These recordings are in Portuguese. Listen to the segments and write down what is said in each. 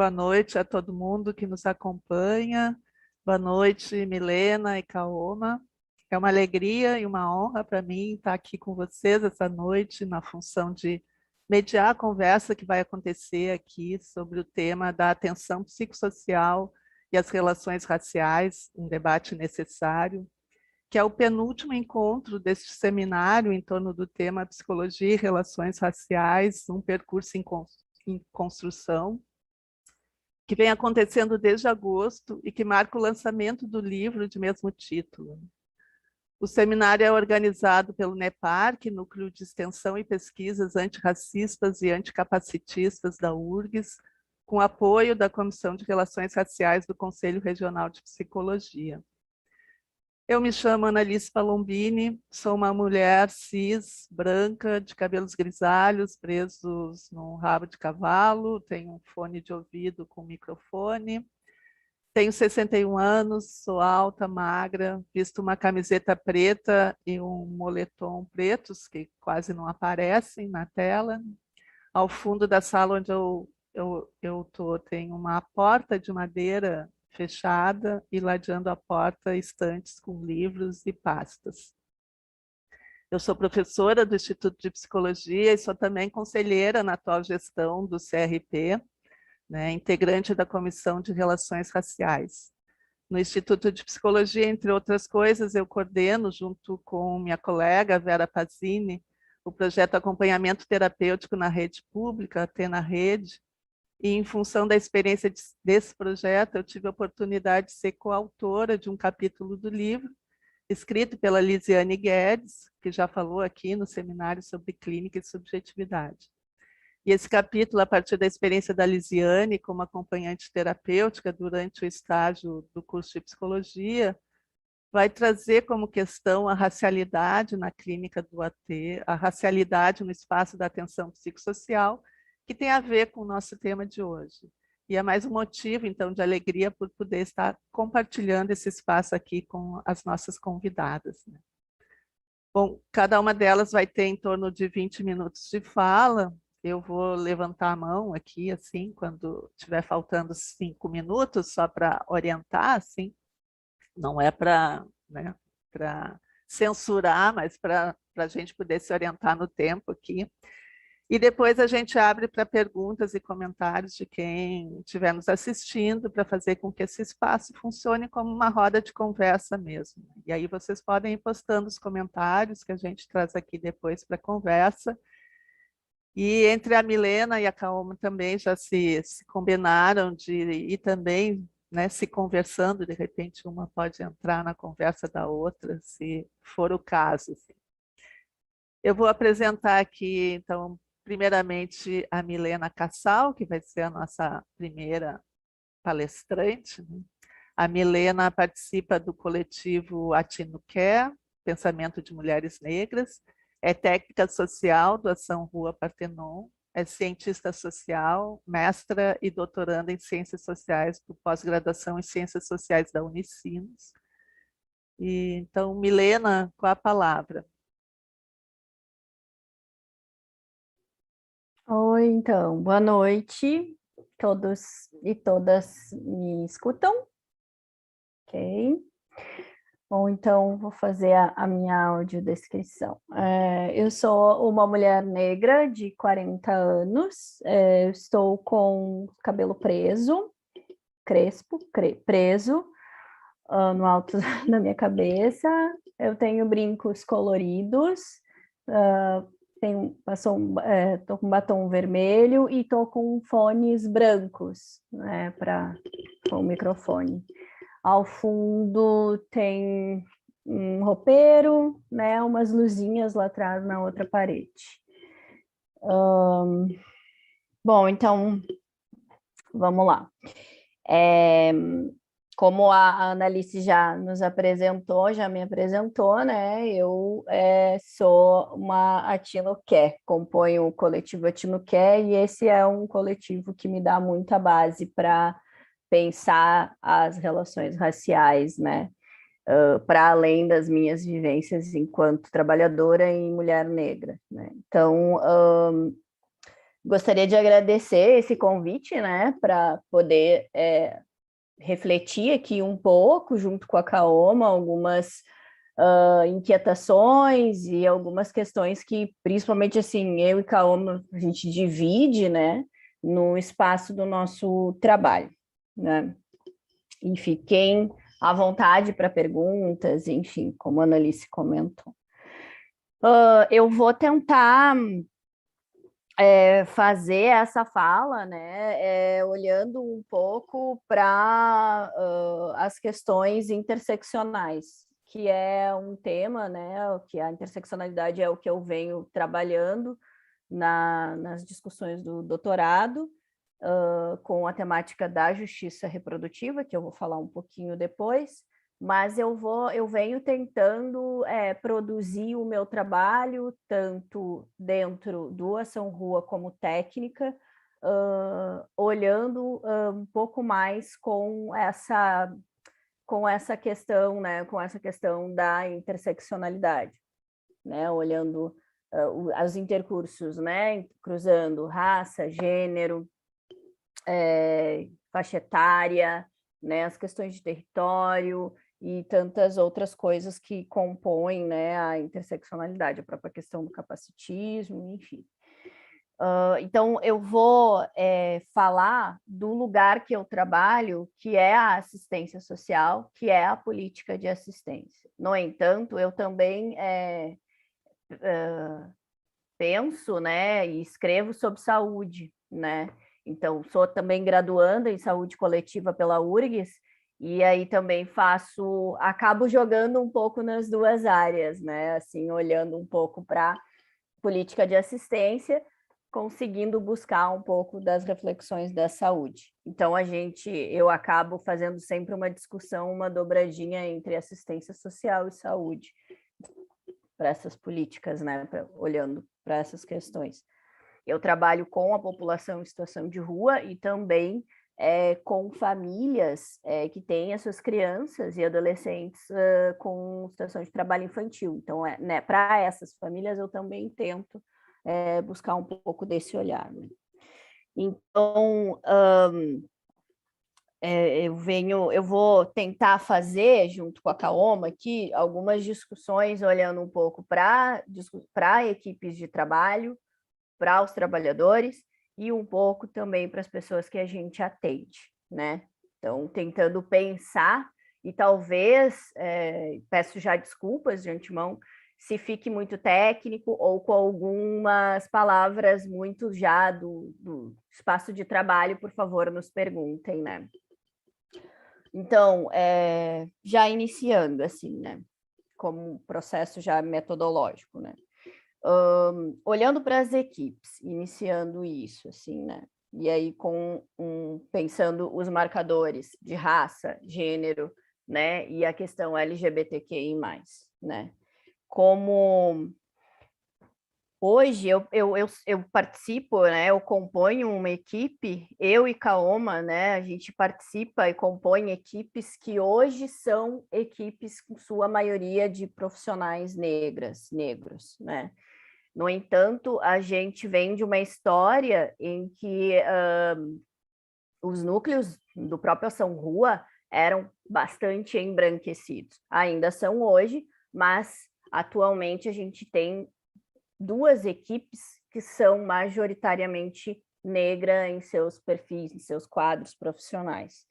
boa noite a todo mundo que nos acompanha. Boa noite, Milena e Kaoma. É uma alegria e uma honra para mim estar aqui com vocês essa noite na função de mediar a conversa que vai acontecer aqui sobre o tema da atenção psicossocial e as relações raciais, um debate necessário, que é o penúltimo encontro deste seminário em torno do tema Psicologia e Relações Raciais, um percurso em construção, que vem acontecendo desde agosto e que marca o lançamento do livro de mesmo título. O seminário é organizado pelo NEPARC, Núcleo de Extensão e Pesquisas Antirracistas e Anticapacitistas da URGS, com apoio da Comissão de Relações Raciais do Conselho Regional de Psicologia. Eu me chamo Annalise Palombini, sou uma mulher cis, branca, de cabelos grisalhos, presos num rabo de cavalo, tenho um fone de ouvido com microfone, tenho 61 anos, sou alta, magra, visto uma camiseta preta e um moletom pretos, que quase não aparecem na tela. Ao fundo da sala onde eu tô, tem uma porta de madeira fechada e ladeando a porta estantes com livros e pastas. Eu sou professora do Instituto de Psicologia e sou também conselheira na atual gestão do CRP, né, integrante da Comissão de Relações Raciais. No Instituto de Psicologia, entre outras coisas, eu coordeno, junto com minha colega Vera Pazini, o projeto Acompanhamento Terapêutico na Rede Pública, T na Rede, e em função da experiência desse projeto, eu tive a oportunidade de ser coautora de um capítulo do livro, escrito pela Lisiane Guedes, que já falou aqui no seminário sobre clínica e subjetividade. E esse capítulo, a partir da experiência da Lisiane como acompanhante terapêutica durante o estágio do curso de psicologia, vai trazer como questão a racialidade na clínica do AT, a racialidade no espaço da atenção psicossocial, que tem a ver com o nosso tema de hoje. E é mais um motivo, então, de alegria por poder estar compartilhando esse espaço aqui com as nossas convidadas, né? Bom, cada uma delas vai ter em torno de 20 minutos de fala. Eu vou levantar a mão aqui, assim, quando estiver faltando 5 minutos, só para orientar, assim. Não é para, né, para censurar, mas para a gente poder se orientar no tempo aqui. E depois a gente abre para perguntas e comentários de quem estiver nos assistindo, para fazer com que esse espaço funcione como uma roda de conversa mesmo. E aí vocês podem ir postando os comentários que a gente traz aqui depois para a conversa. E entre a Milena e a Kaoma também já se combinaram de ir também, né, se conversando, de repente uma pode entrar na conversa da outra, se for o caso, assim. Eu vou apresentar aqui, então, primeiramente a Milena Cassal, que vai ser a nossa primeira palestrante, né? A Milena participa do coletivo Atino Quer, Pensamento de Mulheres Negras, é técnica social do Ação Rua Partenon, é cientista social, mestra e doutoranda em Ciências Sociais do pós-graduação em Ciências Sociais da Unicinos. E, então, Milena, com a palavra. Oi, então, boa noite, todos e todas me escutam? Ok. Bom, então vou fazer a minha audiodescrição. Eu sou uma mulher negra de 40 anos, estou com cabelo preso, crespo, preso, no alto da minha cabeça, eu tenho brincos coloridos, tô com batom vermelho e tô com fones brancos, né, com o microfone. Ao fundo tem um roupeiro, né, umas luzinhas lá atrás na outra parede. Bom, então, vamos lá. Como a Annalise já nos apresentou, já me apresentou, né? Eu sou uma Atino-Quer, componho o coletivo Atino-Quer, e esse é um coletivo que me dá muita base para pensar as relações raciais, né? Para além das minhas vivências enquanto trabalhadora e mulher negra, né? Então, Gostaria de agradecer esse convite, né, para poder refletir aqui um pouco, junto com a Kaoma, algumas inquietações e algumas questões que, principalmente assim, eu e Kaoma, a gente divide, né, no espaço do nosso trabalho, né? E fiquem à vontade para perguntas, enfim, como a Annalice comentou. Eu vou tentar fazer essa fala, né, olhando um pouco para as questões interseccionais, que é um tema, né, que a interseccionalidade é o que eu venho trabalhando nas discussões do doutorado, com a temática da justiça reprodutiva, que eu vou falar um pouquinho depois, mas eu venho tentando produzir o meu trabalho, tanto dentro do Ação Rua como técnica, olhando um pouco mais com essa questão, né, com essa questão da interseccionalidade, né, olhando os intercursos, né, cruzando raça, gênero, faixa etária, né, as questões de território e tantas outras coisas que compõem, né, a interseccionalidade, a própria questão do capacitismo, enfim. Então, eu vou falar do lugar que eu trabalho, que é a assistência social, que é a política de assistência. No entanto, eu também penso, né, e escrevo sobre saúde, né? Então, sou também graduanda em saúde coletiva pela URGS, e aí também acabo jogando um pouco nas duas áreas, né? Assim, olhando um pouco para política de assistência, conseguindo buscar um pouco das reflexões da saúde. Então, eu acabo fazendo sempre uma discussão, uma dobradinha entre assistência social e saúde, para essas políticas, né? Olhando para essas questões. Eu trabalho com a população em situação de rua e também com famílias que têm as suas crianças e adolescentes com situação de trabalho infantil. Então, né, para essas famílias, eu também tento buscar um pouco desse olhar. Né? Então, eu vou tentar fazer, junto com a Kaoma aqui, algumas discussões olhando um pouco para equipes de trabalho, para os trabalhadores e um pouco também para as pessoas que a gente atende, né? Então, tentando pensar e talvez, peço já desculpas de antemão, se fique muito técnico ou com algumas palavras muito já do espaço de trabalho, por favor, nos perguntem, né? Então, já iniciando, assim, né? Como processo já metodológico, né? Olhando para as equipes, iniciando isso, assim, né? E aí pensando os marcadores de raça, gênero, né? E a questão LGBTQI+, né? Como hoje eu participo, né? Eu componho uma equipe, eu e Kaoma, né? A gente participa e compõe equipes que hoje são equipes, com sua maioria, de profissionais negros, né? No entanto, a gente vem de uma história em que os núcleos do próprio Ação Rua eram bastante embranquecidos. Ainda são hoje, mas atualmente a gente tem duas equipes que são majoritariamente negras em seus perfis, em seus quadros profissionais.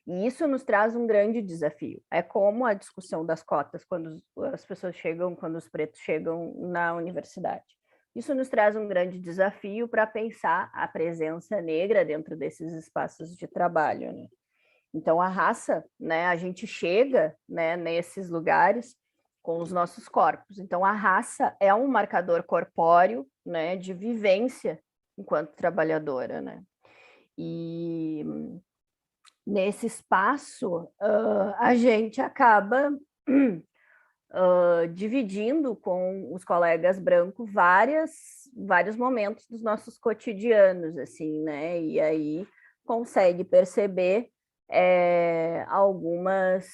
E isso nos traz um grande desafio. É como a discussão das cotas quando as pessoas chegam, quando os pretos chegam na universidade. Isso nos traz um grande desafio para pensar a presença negra dentro desses espaços de trabalho, né? Então, a raça, né, a gente chega, né, nesses lugares com os nossos corpos. Então, a raça é um marcador corpóreo, né, de vivência enquanto trabalhadora, né? E nesse espaço, a gente acaba dividindo com os colegas brancos vários momentos dos nossos cotidianos, assim, né? E aí consegue perceber algumas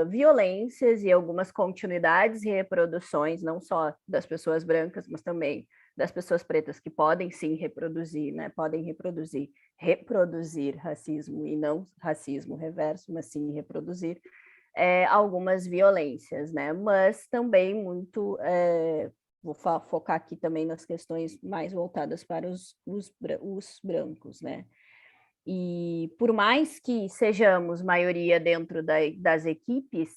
violências e algumas continuidades e reproduções, não só das pessoas brancas, mas também das pessoas pretas que podem sim reproduzir, né? Podem reproduzir racismo e não racismo reverso, mas sim reproduzir algumas violências, né? Mas também muito vou focar aqui também nas questões mais voltadas para os brancos, né? E por mais que sejamos maioria dentro das equipes,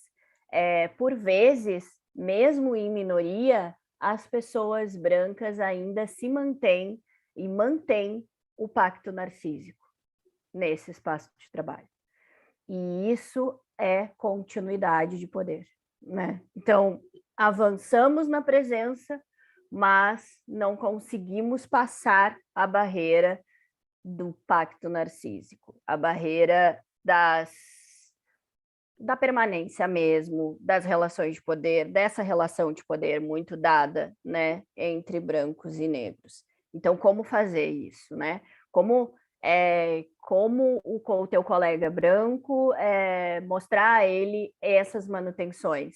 por vezes, mesmo em minoria, as pessoas brancas ainda se mantêm e mantêm o pacto narcísico nesse espaço de trabalho. E isso é continuidade de poder, né? Então, avançamos na presença, mas não conseguimos passar a barreira do pacto narcísico, a barreira da permanência mesmo, das relações de poder, dessa relação de poder muito dada, né, entre brancos e negros. Então, como fazer isso, né? Como o teu colega branco mostrar a ele essas manutenções,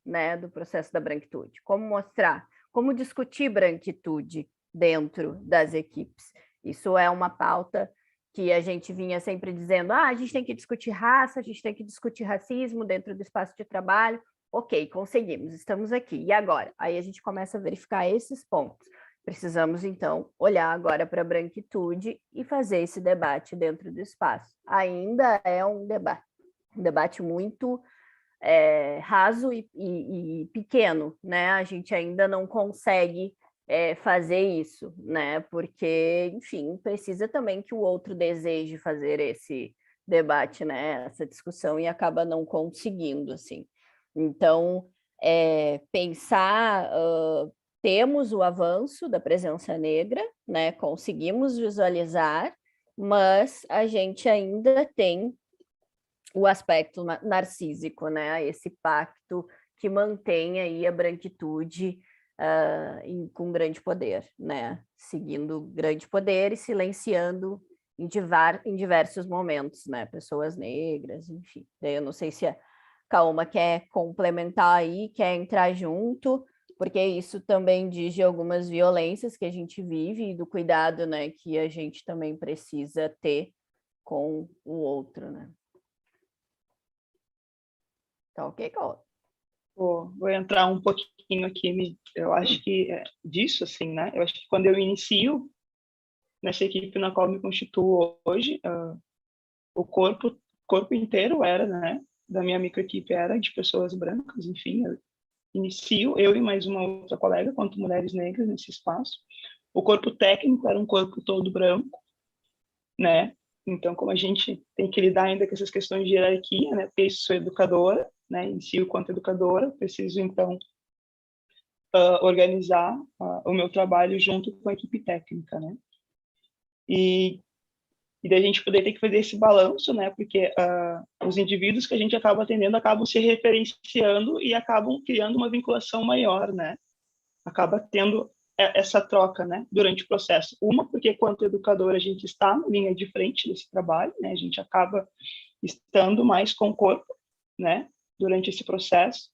né, do processo da branquitude? Como mostrar? Como discutir branquitude dentro das equipes? Isso é uma pauta que a gente vinha sempre dizendo, a gente tem que discutir raça, a gente tem que discutir racismo dentro do espaço de trabalho. Ok, conseguimos, estamos aqui. E agora? Aí a gente começa a verificar esses pontos. Precisamos, então, olhar agora para a branquitude e fazer esse debate dentro do espaço. Ainda é um debate muito raso e pequeno, né? A gente ainda não consegue fazer isso, né? Porque, enfim, precisa também que o outro deseje fazer esse debate, né? Essa discussão e acaba não conseguindo, assim. Então, pensar, temos o avanço da presença negra, né? Conseguimos visualizar, mas a gente ainda tem o aspecto narcísico, né? Esse pacto que mantém aí a branquitude com grande poder, né? Seguindo grande poder e silenciando em diversos momentos, né? Pessoas negras, enfim. Eu não sei se a Kaoma quer complementar aí, quer entrar junto, porque isso também diz de algumas violências que a gente vive e do cuidado, né, que a gente também precisa ter com o outro, né? Tá ok, Kaoma? Vou entrar um pouquinho aqui, eu acho que disso, assim, né? Eu acho que quando eu inicio nessa equipe na qual me constituo hoje, o corpo inteiro era, né? Da minha microequipe era de pessoas brancas, enfim. Eu inicio, eu e mais uma outra colega, quanto mulheres negras nesse espaço. O corpo técnico era um corpo todo branco, né? Então, como a gente tem que lidar ainda com essas questões de hierarquia, né? Porque eu sou educadora, né? Inicio quanto educadora, preciso, então, organizar o meu trabalho junto com a equipe técnica, né? E daí a gente poder ter que fazer esse balanço, né? Porque os indivíduos que a gente acaba atendendo acabam se referenciando e acabam criando uma vinculação maior, né? Acaba tendo essa troca, né? Durante o processo. Uma, porque quanto educador a gente está na linha de frente desse trabalho, né? A gente acaba estando mais com o corpo, né? Durante esse processo.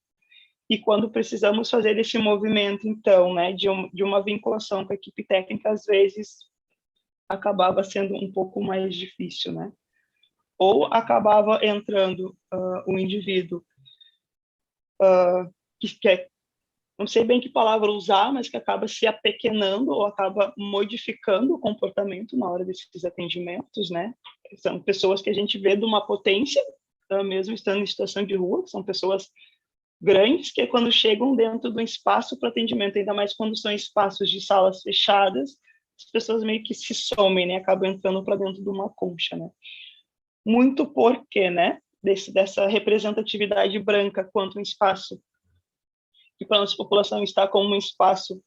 E quando precisamos fazer esse movimento, então, né? De uma vinculação com a equipe técnica, às vezes acabava sendo um pouco mais difícil, né? Ou acabava entrando um indivíduo que quer, não sei bem que palavra usar, mas que acaba se apequenando ou acaba modificando o comportamento na hora desses atendimentos, né? São pessoas que a gente vê de uma potência, mesmo estando em situação de rua, são pessoas grandes que quando chegam dentro do espaço para atendimento, ainda mais quando são espaços de salas fechadas, as pessoas meio que se somem, né? Acabam entrando para dentro de uma concha, né? Muito porque, né? Dessa representatividade branca quanto um espaço que para a nossa população está como um espaço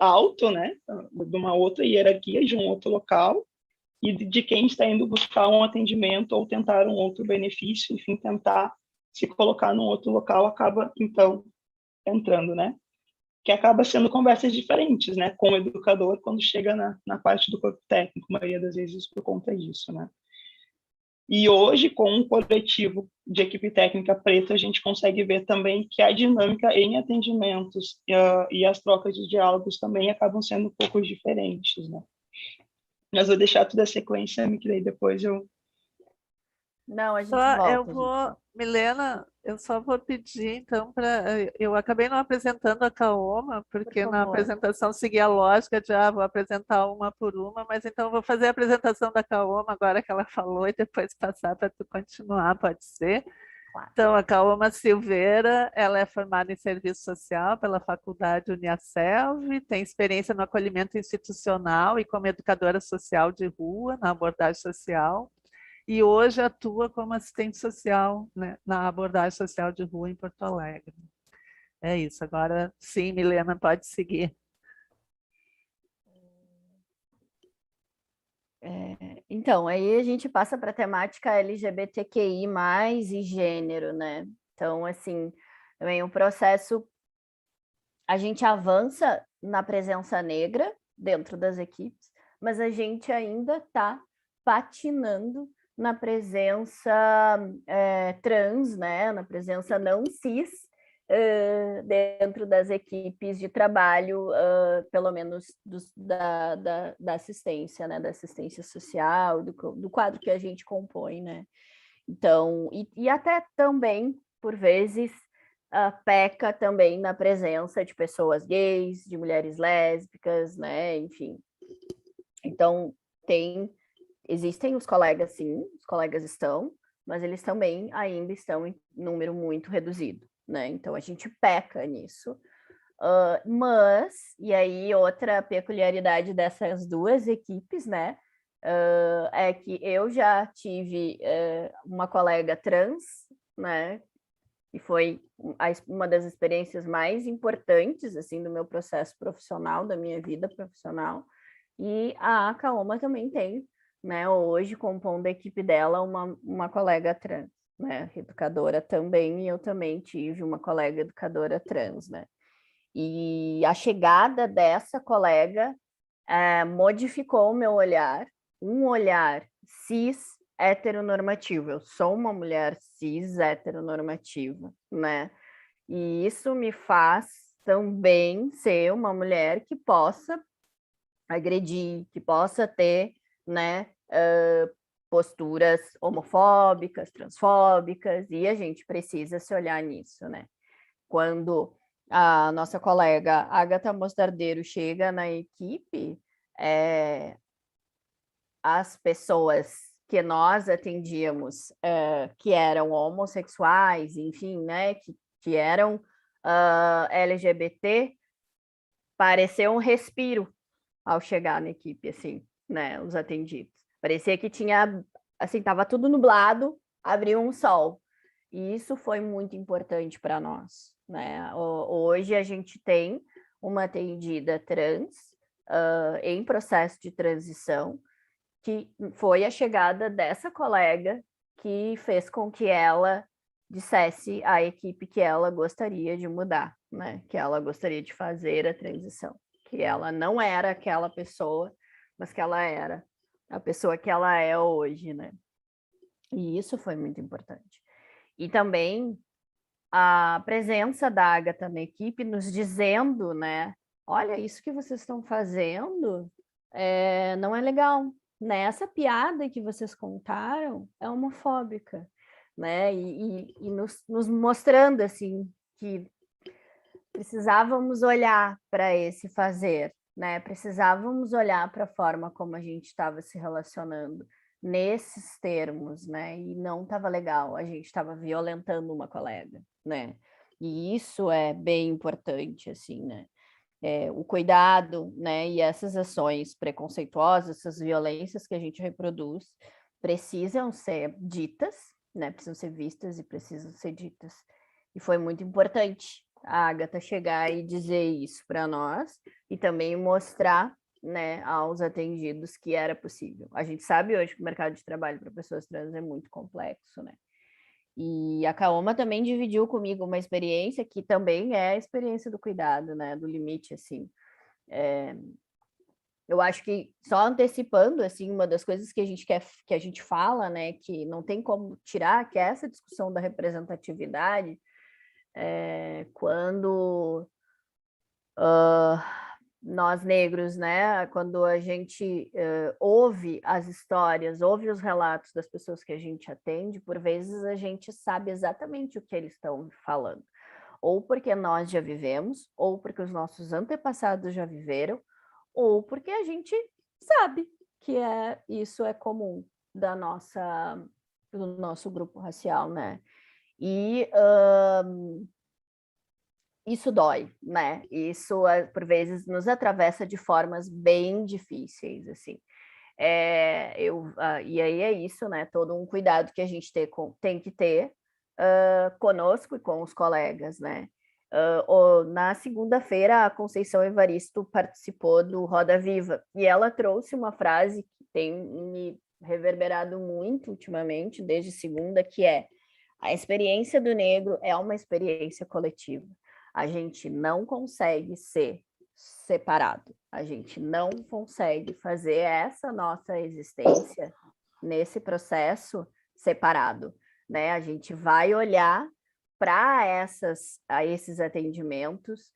alto, né? De uma outra hierarquia, de um outro local, e de quem está indo buscar um atendimento ou tentar um outro benefício, enfim, tentar se colocar num outro local, acaba, então, entrando, né? Que acaba sendo conversas diferentes, né, com o educador quando chega na parte do corpo técnico, a maioria das vezes por conta disso, né. E hoje, com um coletivo de equipe técnica preta, a gente consegue ver também que a dinâmica em atendimentos e as trocas de diálogos também acabam sendo um pouco diferentes, né? Mas vou deixar toda a sequência, que daí depois eu... Não, a gente Só eu volta, vou, Milena, eu só vou pedir, então, para. Eu acabei não apresentando a Kaoma, por porque na favor. apresentação seguia a lógica de, vou apresentar uma por uma, mas então eu vou fazer a apresentação da Kaoma agora que ela falou e depois passar para tu continuar, pode ser? Claro. Então, a Kaoma Silveira, ela é formada em serviço social pela Faculdade Uniaselv, tem experiência no acolhimento institucional e como educadora social de rua, na abordagem social, e hoje atua como assistente social, né, na abordagem social de rua em Porto Alegre. É isso, agora sim, Milena, pode seguir. Então, aí a gente passa para a temática LGBTQI+, e gênero, né? Então, assim, também o processo, a gente avança na presença negra dentro das equipes, mas a gente ainda está patinando na presença trans, né? Na presença não cis, dentro das equipes de trabalho, pelo menos da assistência, né? Da assistência social, do quadro que a gente compõe, né? Então, e até também, por vezes, peca também na presença de pessoas gays, de mulheres lésbicas, né? Enfim. Então, existem os colegas, sim, os colegas estão, mas eles também ainda estão em número muito reduzido, né? Então, a gente peca nisso. Mas, e aí outra peculiaridade dessas duas equipes, né? É que eu já tive uma colega trans, né? E foi uma das experiências mais importantes, assim, do meu processo profissional, da minha vida profissional. E a Kaoma também tem, né? Hoje, compondo a equipe dela, uma colega trans, né? Educadora também, e eu também tive uma colega educadora trans, né? E a chegada dessa colega modificou o meu olhar, um olhar cis heteronormativo. Eu sou uma mulher cis heteronormativa, né? E isso me faz também ser uma mulher que possa agredir, que possa ter, né, posturas homofóbicas, transfóbicas, e a gente precisa se olhar nisso, né? Quando a nossa colega Agatha Mostardeiro chega na equipe, as pessoas que nós atendíamos, que eram homossexuais, enfim, né, que eram LGBT, pareceu um respiro ao chegar na equipe, assim, né, os atendidos. Parecia que tinha, assim, estava tudo nublado, abriu um sol. E isso foi muito importante para nós, né? Hoje a gente tem uma atendida trans em processo de transição, que foi a chegada dessa colega que fez com que ela dissesse à equipe que ela gostaria de mudar, né? Que ela gostaria de fazer a transição, que ela não era aquela pessoa, mas que ela era a pessoa que ela é hoje, né? E isso foi muito importante. E também a presença da Agatha na equipe nos dizendo, né? Olha, isso que vocês estão fazendo não é legal, né? Essa piada que vocês contaram é homofóbica, né? E nos mostrando, assim, que precisávamos olhar para esse fazer, né? Precisávamos olhar para a forma como a gente estava se relacionando nesses termos, né? E não estava legal, a gente estava violentando uma colega, né? E isso é bem importante, assim, né? O cuidado, né? E essas ações preconceituosas, essas violências que a gente reproduz, precisam ser ditas, né? Precisam ser vistas e precisam ser ditas. E foi muito importante a Agatha chegar e dizer isso para nós e também mostrar, né, aos atendidos que era possível. A gente sabe hoje que o mercado de trabalho para pessoas trans é muito complexo, né? E a Kaoma também dividiu comigo uma experiência que também é a experiência do cuidado, né, do limite, assim. eu acho que só antecipando, assim, uma das coisas que a gente quer, que a gente fala, né, que não tem como tirar, que é essa discussão da representatividade, quando nós negros, né, quando a gente ouve as histórias, ouve os relatos das pessoas que a gente atende, por vezes a gente sabe exatamente o que eles estão falando, ou porque nós já vivemos, ou porque os nossos antepassados já viveram, ou porque a gente sabe que isso é comum do nosso grupo racial, né? E isso dói, né? Isso, por vezes, nos atravessa de formas bem difíceis, assim. E aí é isso, né? Todo um cuidado que a gente tem que ter conosco e com os colegas, né? Na segunda-feira, a Conceição Evaristo participou do Roda Viva e ela trouxe uma frase que tem me reverberado muito ultimamente, desde segunda, que é: a experiência do negro é uma experiência coletiva. A gente não consegue ser separado. A gente não consegue fazer essa nossa existência nesse processo separado, né? A gente vai olhar para esses atendimentos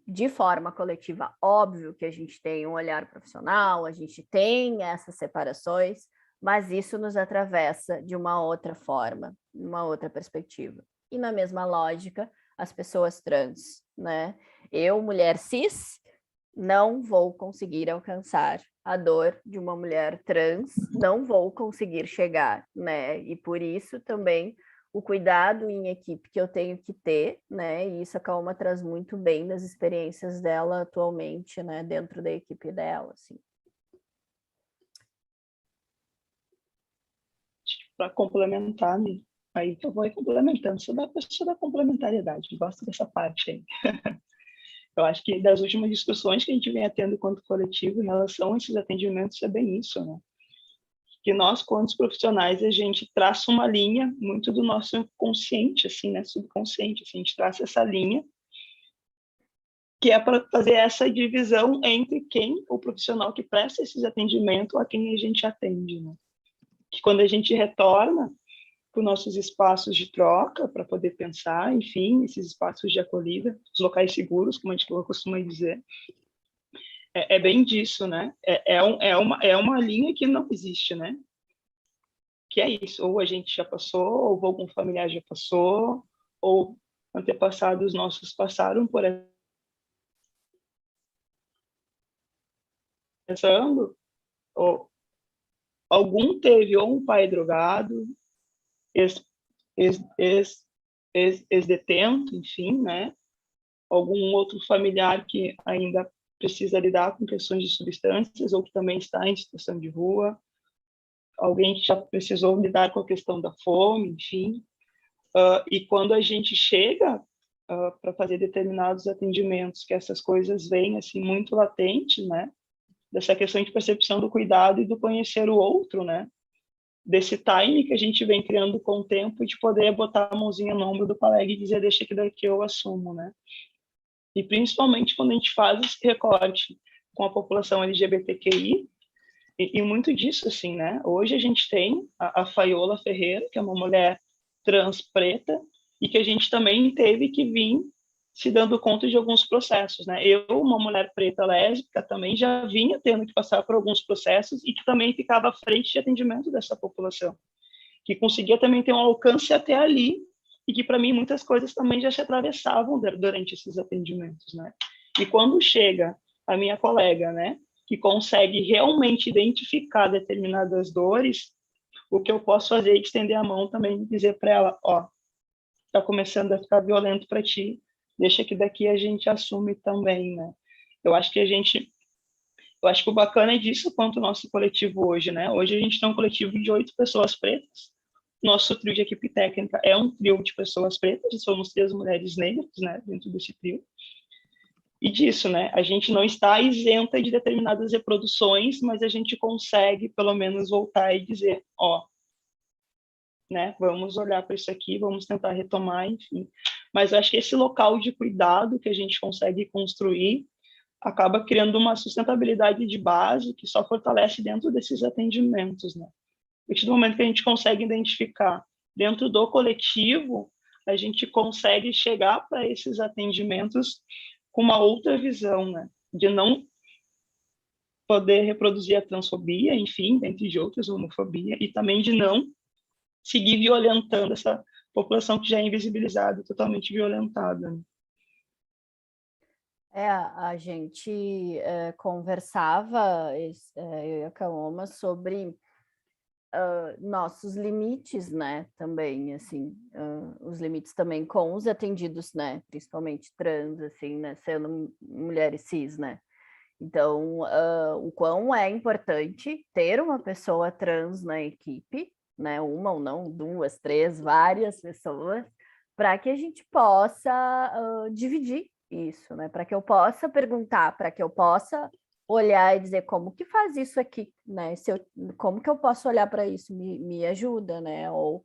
de forma coletiva. Óbvio que a gente tem um olhar profissional, a gente tem essas separações, mas isso nos atravessa de uma outra forma, uma outra perspectiva. E na mesma lógica, as pessoas trans, né? Eu, mulher cis, não vou conseguir alcançar a dor de uma mulher trans, não vou conseguir chegar, né? E por isso também o cuidado em equipe que eu tenho que ter, né? E isso a Kaoma traz muito bem nas experiências dela atualmente, né? Dentro da equipe dela, assim. Para complementar, né? Aí eu vou complementando, sou da pessoa da complementariedade, gosto dessa parte aí. Eu acho que das últimas discussões que a gente vem tendo enquanto coletivo em relação a esses atendimentos é bem isso, né? Que nós, quanto profissionais, a gente traça uma linha muito do nosso consciente, assim, né? Subconsciente, assim, a gente traça essa linha que é para fazer essa divisão entre quem, o profissional que presta esses atendimentos, a quem a gente atende, né? Que quando a gente retorna para os nossos espaços de troca, para poder pensar, enfim, esses espaços de acolhida, os locais seguros, como a gente costuma dizer, é bem disso, né? É uma linha que não existe, né? Que é isso, ou a gente já passou, ou algum familiar já passou, ou antepassados nossos passaram por passando, ou algum teve ou um pai drogado, ex-detento, enfim, né? Algum outro familiar que ainda precisa lidar com questões de substâncias ou que também está em situação de rua, alguém que já precisou lidar com a questão da fome, enfim. E quando a gente chega para fazer determinados atendimentos, que essas coisas vêm assim muito latentes, né? Dessa questão de percepção do cuidado e do conhecer o outro, né? Desse time que a gente vem criando com o tempo de poder botar a mãozinha no ombro do colega e dizer, deixa que daqui eu assumo, né? E principalmente quando a gente faz esse recorte com a população LGBTQI, e muito disso, assim, né? Hoje a gente tem a Faiola Ferreira, que é uma mulher trans preta, e que a gente também teve que vir se dando conta de alguns processos, né? Eu, uma mulher preta lésbica, também já vinha tendo que passar por alguns processos e que também ficava à frente de atendimento dessa população, que conseguia também ter um alcance até ali e que, para mim, muitas coisas também já se atravessavam durante esses atendimentos, né? E quando chega a minha colega, né, que consegue realmente identificar determinadas dores, o que eu posso fazer é estender a mão também e dizer para ela, ó, tá começando a ficar violento para ti, deixa que daqui a gente assume também, né? Eu acho que o bacana é disso quanto o nosso coletivo hoje, né? Hoje a gente tem um coletivo de 8 pessoas pretas. Nosso trio de equipe técnica é um trio de pessoas pretas, somos 3 mulheres negras, né, dentro desse trio. E disso, né? A gente não está isenta de determinadas reproduções, mas a gente consegue, pelo menos, voltar e dizer, ó, né? Vamos olhar para isso aqui, vamos tentar retomar, enfim. Mas eu acho que esse local de cuidado que a gente consegue construir acaba criando uma sustentabilidade de base que só fortalece dentro desses atendimentos, né? A partir do momento que a gente consegue identificar dentro do coletivo, a gente consegue chegar para esses atendimentos com uma outra visão, né? De não poder reproduzir a transfobia, enfim, dentre de outras, a homofobia, e também de não seguir violentando essa população que já é invisibilizada, totalmente violentada. A gente conversava, eu e a Kaoma, sobre nossos limites, né, também, assim, os limites também com os atendidos, né, principalmente trans, assim, né, sendo mulheres cis, né. Então, o quão é importante ter uma pessoa trans na equipe, né, uma ou não, duas, três, várias pessoas, para que a gente possa dividir isso, né, para que eu possa perguntar, para que eu possa olhar e dizer como que faz isso aqui, né, como que eu posso olhar para isso, me ajuda, né, ou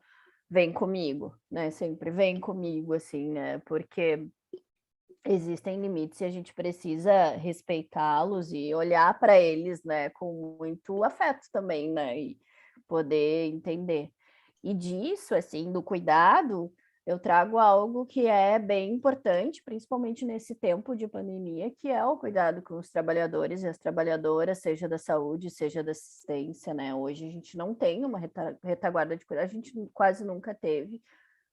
vem comigo, né, sempre vem comigo, assim, né, porque existem limites e a gente precisa respeitá-los e olhar para eles, né, com muito afeto também, né, e poder entender. E disso, assim, do cuidado, eu trago algo que é bem importante, principalmente nesse tempo de pandemia, que é o cuidado com os trabalhadores e as trabalhadoras, seja da saúde, seja da assistência, né? Hoje a gente não tem uma retaguarda de cuidado, a gente quase nunca teve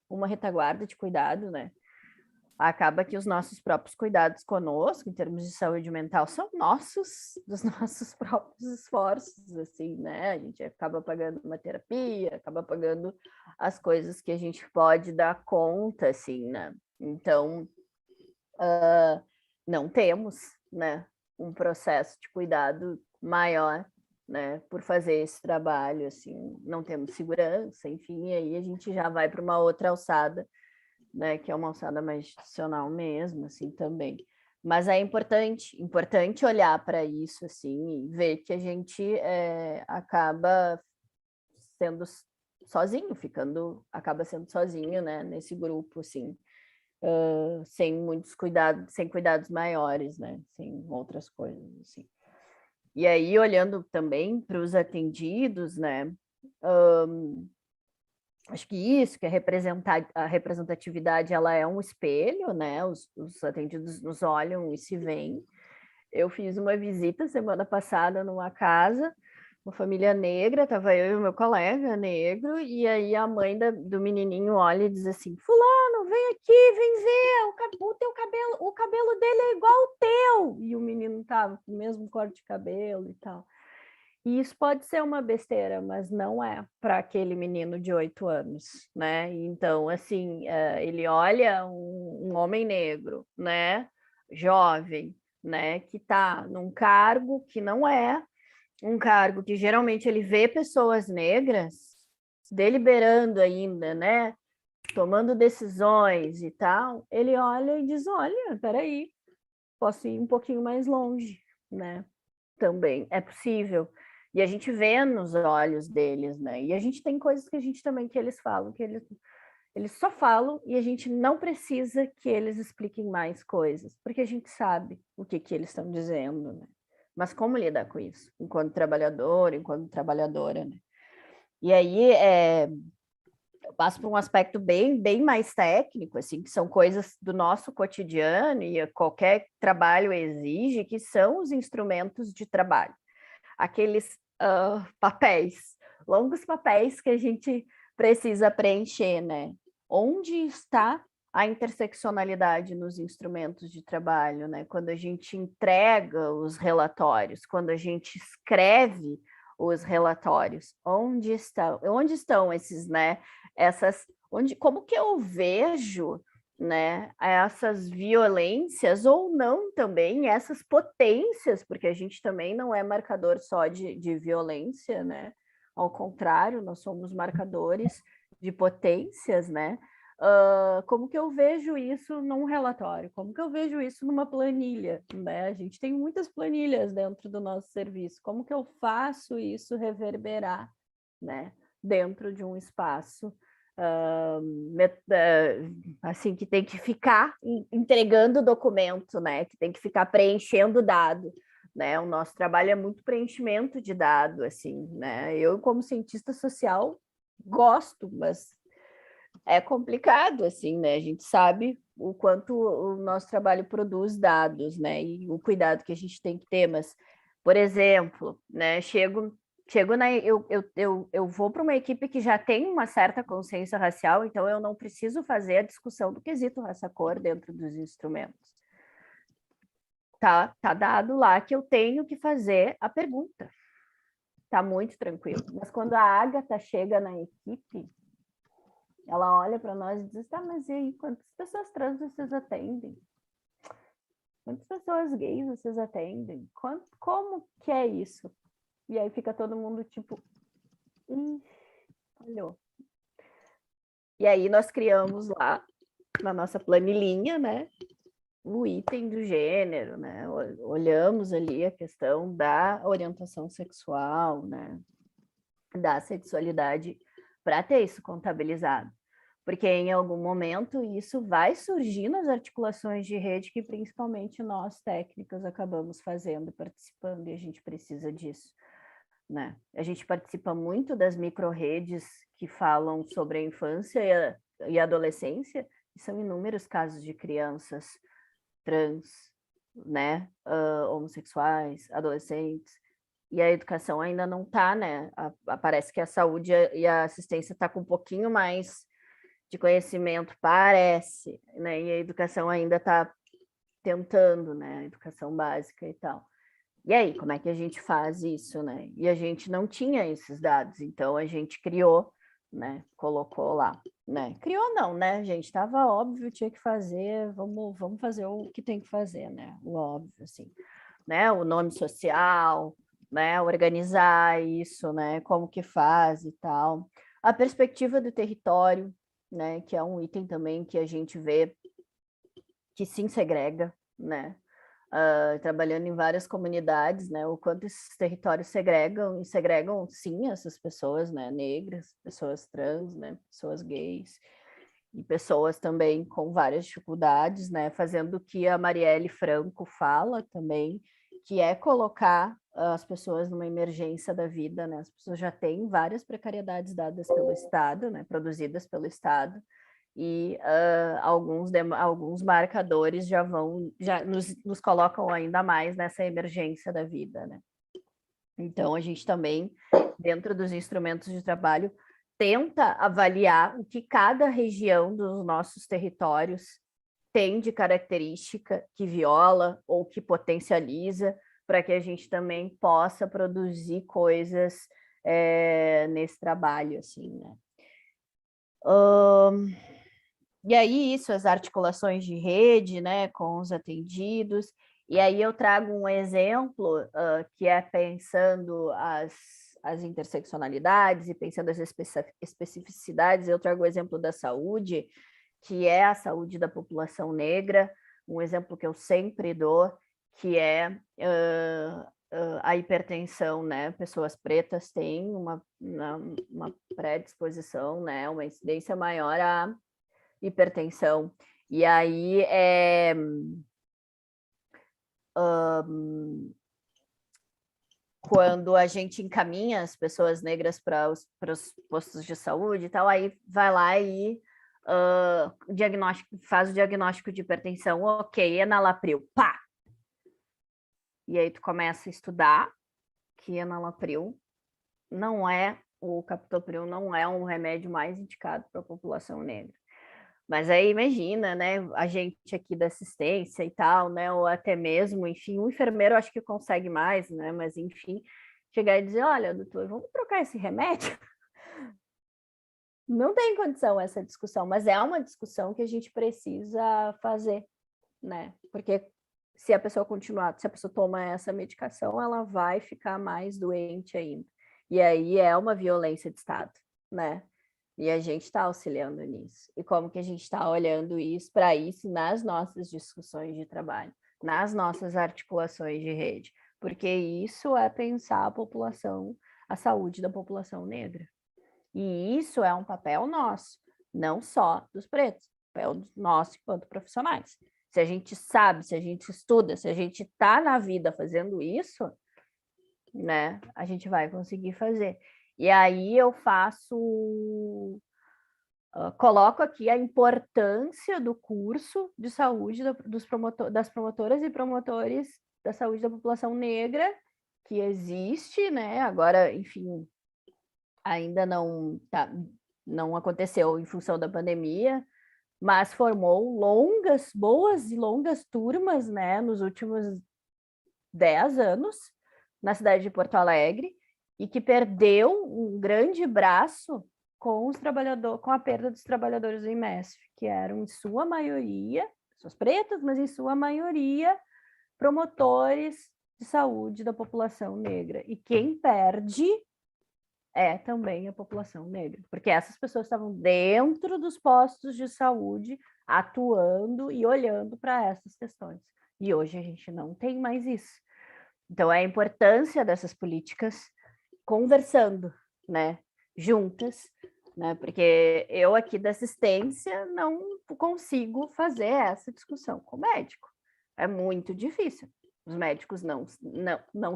uma retaguarda de cuidado, né? Acaba que os nossos próprios cuidados conosco, em termos de saúde mental, são nossos, dos nossos próprios esforços, assim, né? A gente acaba pagando uma terapia, acaba pagando as coisas que a gente pode dar conta, assim, né? Então, não temos, né, um processo de cuidado maior, né, por fazer esse trabalho, assim, não temos segurança, enfim, e aí a gente já vai para uma outra alçada, né, que é uma alçada mais institucional mesmo, assim, também. Mas é importante olhar para isso, assim, e ver que a gente acaba sendo sozinho, acaba sendo sozinho, né, nesse grupo, assim, sem muitos cuidados, sem cuidados maiores, né, sem outras coisas, assim. E aí, olhando também para os atendidos, né, acho que isso, que a representatividade, ela é um espelho, né? Os atendidos nos olham e se veem. Eu fiz uma visita semana passada numa casa, uma família negra, estava eu e o meu colega negro, e aí a mãe do menininho olha e diz assim: Fulano, vem aqui, vem ver, o cabelo dele é igual ao teu. E o menino tava com o mesmo corte de cabelo e tal. E isso pode ser uma besteira, mas não é para aquele menino de 8 anos, né? Então, assim, ele olha um homem negro, né? Jovem, né? Que está num cargo que não é um cargo que geralmente ele vê pessoas negras deliberando ainda, né? Tomando decisões e tal. Ele olha e diz: olha, peraí, posso ir um pouquinho mais longe, né? Também é possível. E a gente vê nos olhos deles, né? E a gente tem coisas que a gente também, que eles falam, que eles só falam e a gente não precisa que eles expliquem mais coisas, porque a gente sabe o que eles estão dizendo, né? Mas como lidar com isso? Enquanto trabalhador, enquanto trabalhadora, né? E aí, eu passo por um aspecto bem mais técnico, assim, que são coisas do nosso cotidiano e qualquer trabalho exige, que são os instrumentos de trabalho. Aqueles papéis, longos papéis que a gente precisa preencher, né? Onde está a interseccionalidade nos instrumentos de trabalho, né? Quando a gente entrega os relatórios, quando a gente escreve os relatórios, onde estão esses, né? Como que eu vejo, né, essas violências ou não também, essas potências, porque a gente também não é marcador só de violência, né? Ao contrário, nós somos marcadores de potências, né? Como que eu vejo isso num relatório? Como que eu vejo isso numa planilha, né? A gente tem muitas planilhas dentro do nosso serviço. Como que eu faço isso reverberar, né? Dentro de um espaço assim, que tem que ficar entregando o documento, né? Que tem que ficar preenchendo o dado, né? O nosso trabalho é muito preenchimento de dado, assim, né? Eu, como cientista social, gosto, mas é complicado, assim, né? A gente sabe o quanto o nosso trabalho produz dados, né? E o cuidado que a gente tem que ter, mas, por exemplo, né? Eu vou para uma equipe que já tem uma certa consciência racial, então eu não preciso fazer a discussão do quesito raça-cor dentro dos instrumentos. Tá dado lá que eu tenho que fazer a pergunta. Tá muito tranquilo. Mas quando a Agatha chega na equipe, ela olha para nós e diz, tá, mas e aí, quantas pessoas trans vocês atendem? Quantas pessoas gays vocês atendem? Como que é isso? E aí fica todo mundo tipo, olhou. E aí nós criamos lá, na nossa planilhinha, né, o item do gênero, né? Olhamos ali a questão da orientação sexual, né? Da sexualidade, para ter isso contabilizado. Porque em algum momento isso vai surgir nas articulações de rede que principalmente nós técnicos acabamos fazendo, participando, e a gente precisa disso, né? A gente participa muito das micro-redes que falam sobre a infância e a adolescência, e são inúmeros casos de crianças trans, né, homossexuais, adolescentes, e a educação ainda não está, né? Parece que a saúde e a assistência está com um pouquinho mais de conhecimento, parece, né? E a educação ainda está tentando, né? A educação básica e tal. E aí, como é que a gente faz isso, né? E a gente não tinha esses dados, então a gente criou, né? Colocou lá, né? Criou não, né, gente? Estava óbvio, tinha que fazer, vamos fazer o que tem que fazer, né? O óbvio, assim, né? O nome social, né? Organizar isso, né? Como que faz e tal. A perspectiva do território, né? Que é um item também que a gente vê que se segrega, né? Trabalhando em várias comunidades, né? O quanto esses territórios segregam, e segregam, sim, essas pessoas, né? Negras, pessoas trans, né? Pessoas gays, e pessoas também com várias dificuldades, né? Fazendo o que a Marielle Franco fala também, que é colocar as pessoas numa emergência da vida, né? As pessoas já têm várias precariedades dadas pelo Estado, né? Produzidas pelo Estado, e alguns marcadores já nos colocam ainda mais nessa emergência da vida, né? Então, a gente também, dentro dos instrumentos de trabalho, tenta avaliar o que cada região dos nossos territórios tem de característica que viola ou que potencializa, para que a gente também possa produzir coisas nesse trabalho, assim, né? E aí, isso, as articulações de rede, né, com os atendidos. E aí eu trago um exemplo que é pensando as interseccionalidades e pensando as especificidades. Eu trago o exemplo da saúde, que é a saúde da população negra, um exemplo que eu sempre dou, que é a hipertensão, né? Pessoas pretas têm uma predisposição, né? Uma incidência maior a hipertensão. E aí quando a gente encaminha as pessoas negras para os postos de saúde e tal, aí vai lá e faz o diagnóstico de hipertensão, ok, enalapril, pá! E aí tu começa a estudar que enalapril não é, o captopril não é um remédio mais indicado para a população negra. Mas aí imagina, né, a gente aqui da assistência e tal, né, ou até mesmo, enfim, um enfermeiro acho que consegue mais, né, mas enfim, chegar e dizer, olha, doutor, vamos trocar esse remédio? Não tem condição essa discussão, mas é uma discussão que a gente precisa fazer, né, porque se a pessoa toma essa medicação, ela vai ficar mais doente ainda, e aí é uma violência de Estado, né? E a gente está auxiliando nisso. E como que a gente está olhando isso para isso nas nossas discussões de trabalho, nas nossas articulações de rede, porque isso é pensar a população, a saúde da população negra. E isso é um papel nosso. não só dos pretos, é o nosso enquanto profissionais. Se a gente sabe, se a gente estuda, se a gente está na vida fazendo isso, né, a gente vai conseguir fazer. E aí eu faço, coloco aqui a importância do curso de saúde das promotoras e promotores da saúde da população negra, que existe, né, agora, enfim, ainda não aconteceu em função da pandemia, mas formou boas e longas turmas, né, nos últimos 10 anos, na cidade de Porto Alegre, e que perdeu um grande braço com a perda dos trabalhadores do IMESF, que eram, em sua maioria, pessoas pretas, mas em sua maioria, promotores de saúde da população negra. E quem perde é também a população negra, porque essas pessoas estavam dentro dos postos de saúde, atuando e olhando para essas questões. E hoje a gente não tem mais isso. Então, é a importância dessas políticas conversando, né, juntas, né, porque eu aqui da assistência não consigo fazer essa discussão com o médico. É muito difícil. Os médicos não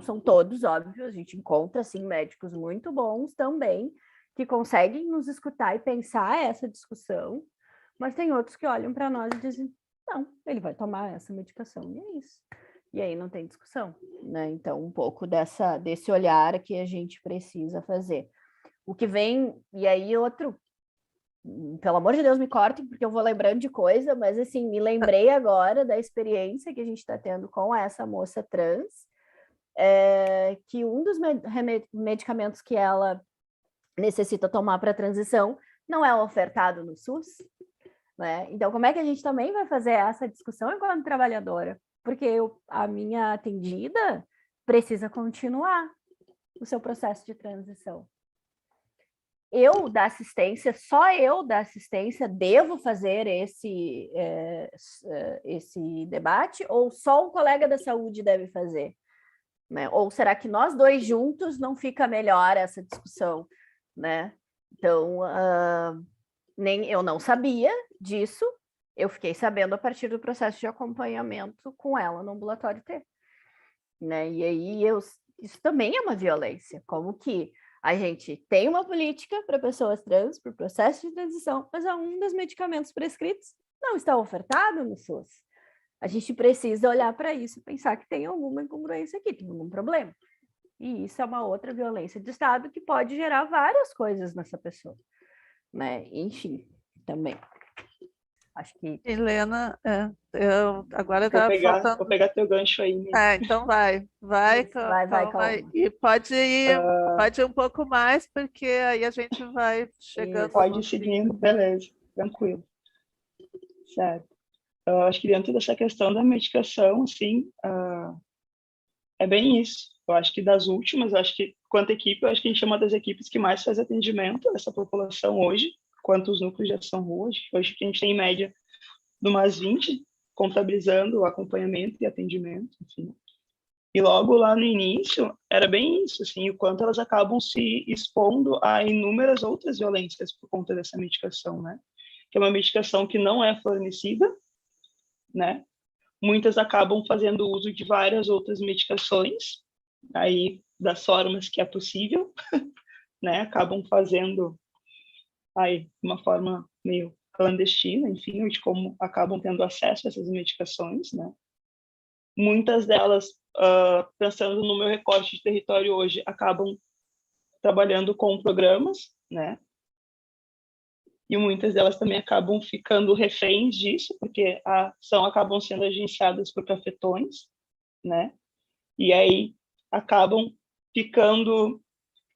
são todos, óbvio, a gente encontra, sim, médicos muito bons também, que conseguem nos escutar e pensar essa discussão, mas tem outros que olham para nós e dizem, não, ele vai tomar essa medicação, e é isso. E aí não tem discussão, né? Então, um pouco desse olhar que a gente precisa fazer. O que vem, e aí outro, pelo amor de Deus, me cortem, porque eu vou lembrando de coisa, mas assim, me lembrei agora da experiência que a gente está tendo com essa moça trans, que um dos medicamentos que ela necessita tomar para a transição não é ofertado no SUS, né? Então, como é que a gente também vai fazer essa discussão enquanto trabalhadora? Porque a minha atendida precisa continuar o seu processo de transição. Só eu da assistência devo fazer esse debate, ou só um colega da saúde deve fazer? Né? Ou será que nós dois juntos não fica melhor essa discussão? Né? Então, eu não sabia disso, eu fiquei sabendo a partir do processo de acompanhamento com ela no ambulatório T. Né? E aí, isso também é uma violência, como que a gente tem uma política para pessoas trans, para o processo de transição, mas um dos medicamentos prescritos não está ofertado no SUS. A gente precisa olhar para isso e pensar que tem alguma incongruência aqui, tem algum problema. E isso é uma outra violência de Estado que pode gerar várias coisas nessa pessoa. Né? Enfim, também. Acho que... Helena, agora Vou está faltando... Vou pegar teu gancho aí. Então vai, calma. E pode ir um pouco mais, porque aí a gente vai chegando... Pode ir seguindo, beleza, tranquilo. Certo. Eu acho que dentro dessa questão da medicação, assim, é bem isso. Eu acho que das últimas, acho que quanto equipe, eu acho que a gente é uma das equipes que mais faz atendimento dessa população hoje, quantos núcleos de ação rua. Hoje que a gente tem em média de umas 20, contabilizando o acompanhamento e atendimento, enfim. E logo lá no início, era bem isso, assim, o quanto elas acabam se expondo a inúmeras outras violências por conta dessa medicação, né? Que é uma medicação que não é fornecida, né? Muitas acabam fazendo uso de várias outras medicações, aí das formas que é possível, né? Acabam fazendo aí de uma forma meio clandestina, enfim, de como acabam tendo acesso a essas medicações, né? Muitas delas, pensando no meu recorte de território hoje, acabam trabalhando com programas, né? E muitas delas também acabam ficando reféns disso, porque acabam sendo agenciadas por cafetões, né? E aí acabam ficando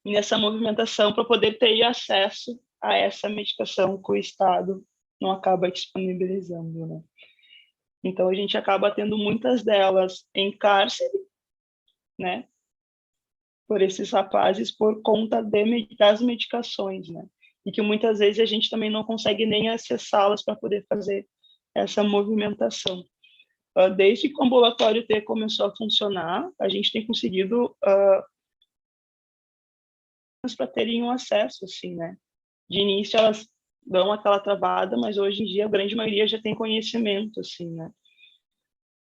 nessa movimentação para poder ter acesso a essa medicação que o Estado não acaba disponibilizando, né? Então, a gente acaba tendo muitas delas em cárcere, né? Por esses rapazes, por conta das medicações, né? E que muitas vezes a gente também não consegue nem acessá-las para poder fazer essa movimentação. Desde que o ambulatório T começou a funcionar, a gente tem conseguido para terem um acesso, assim, né? De início, elas dão aquela travada, mas hoje em dia a grande maioria já tem conhecimento, assim, né?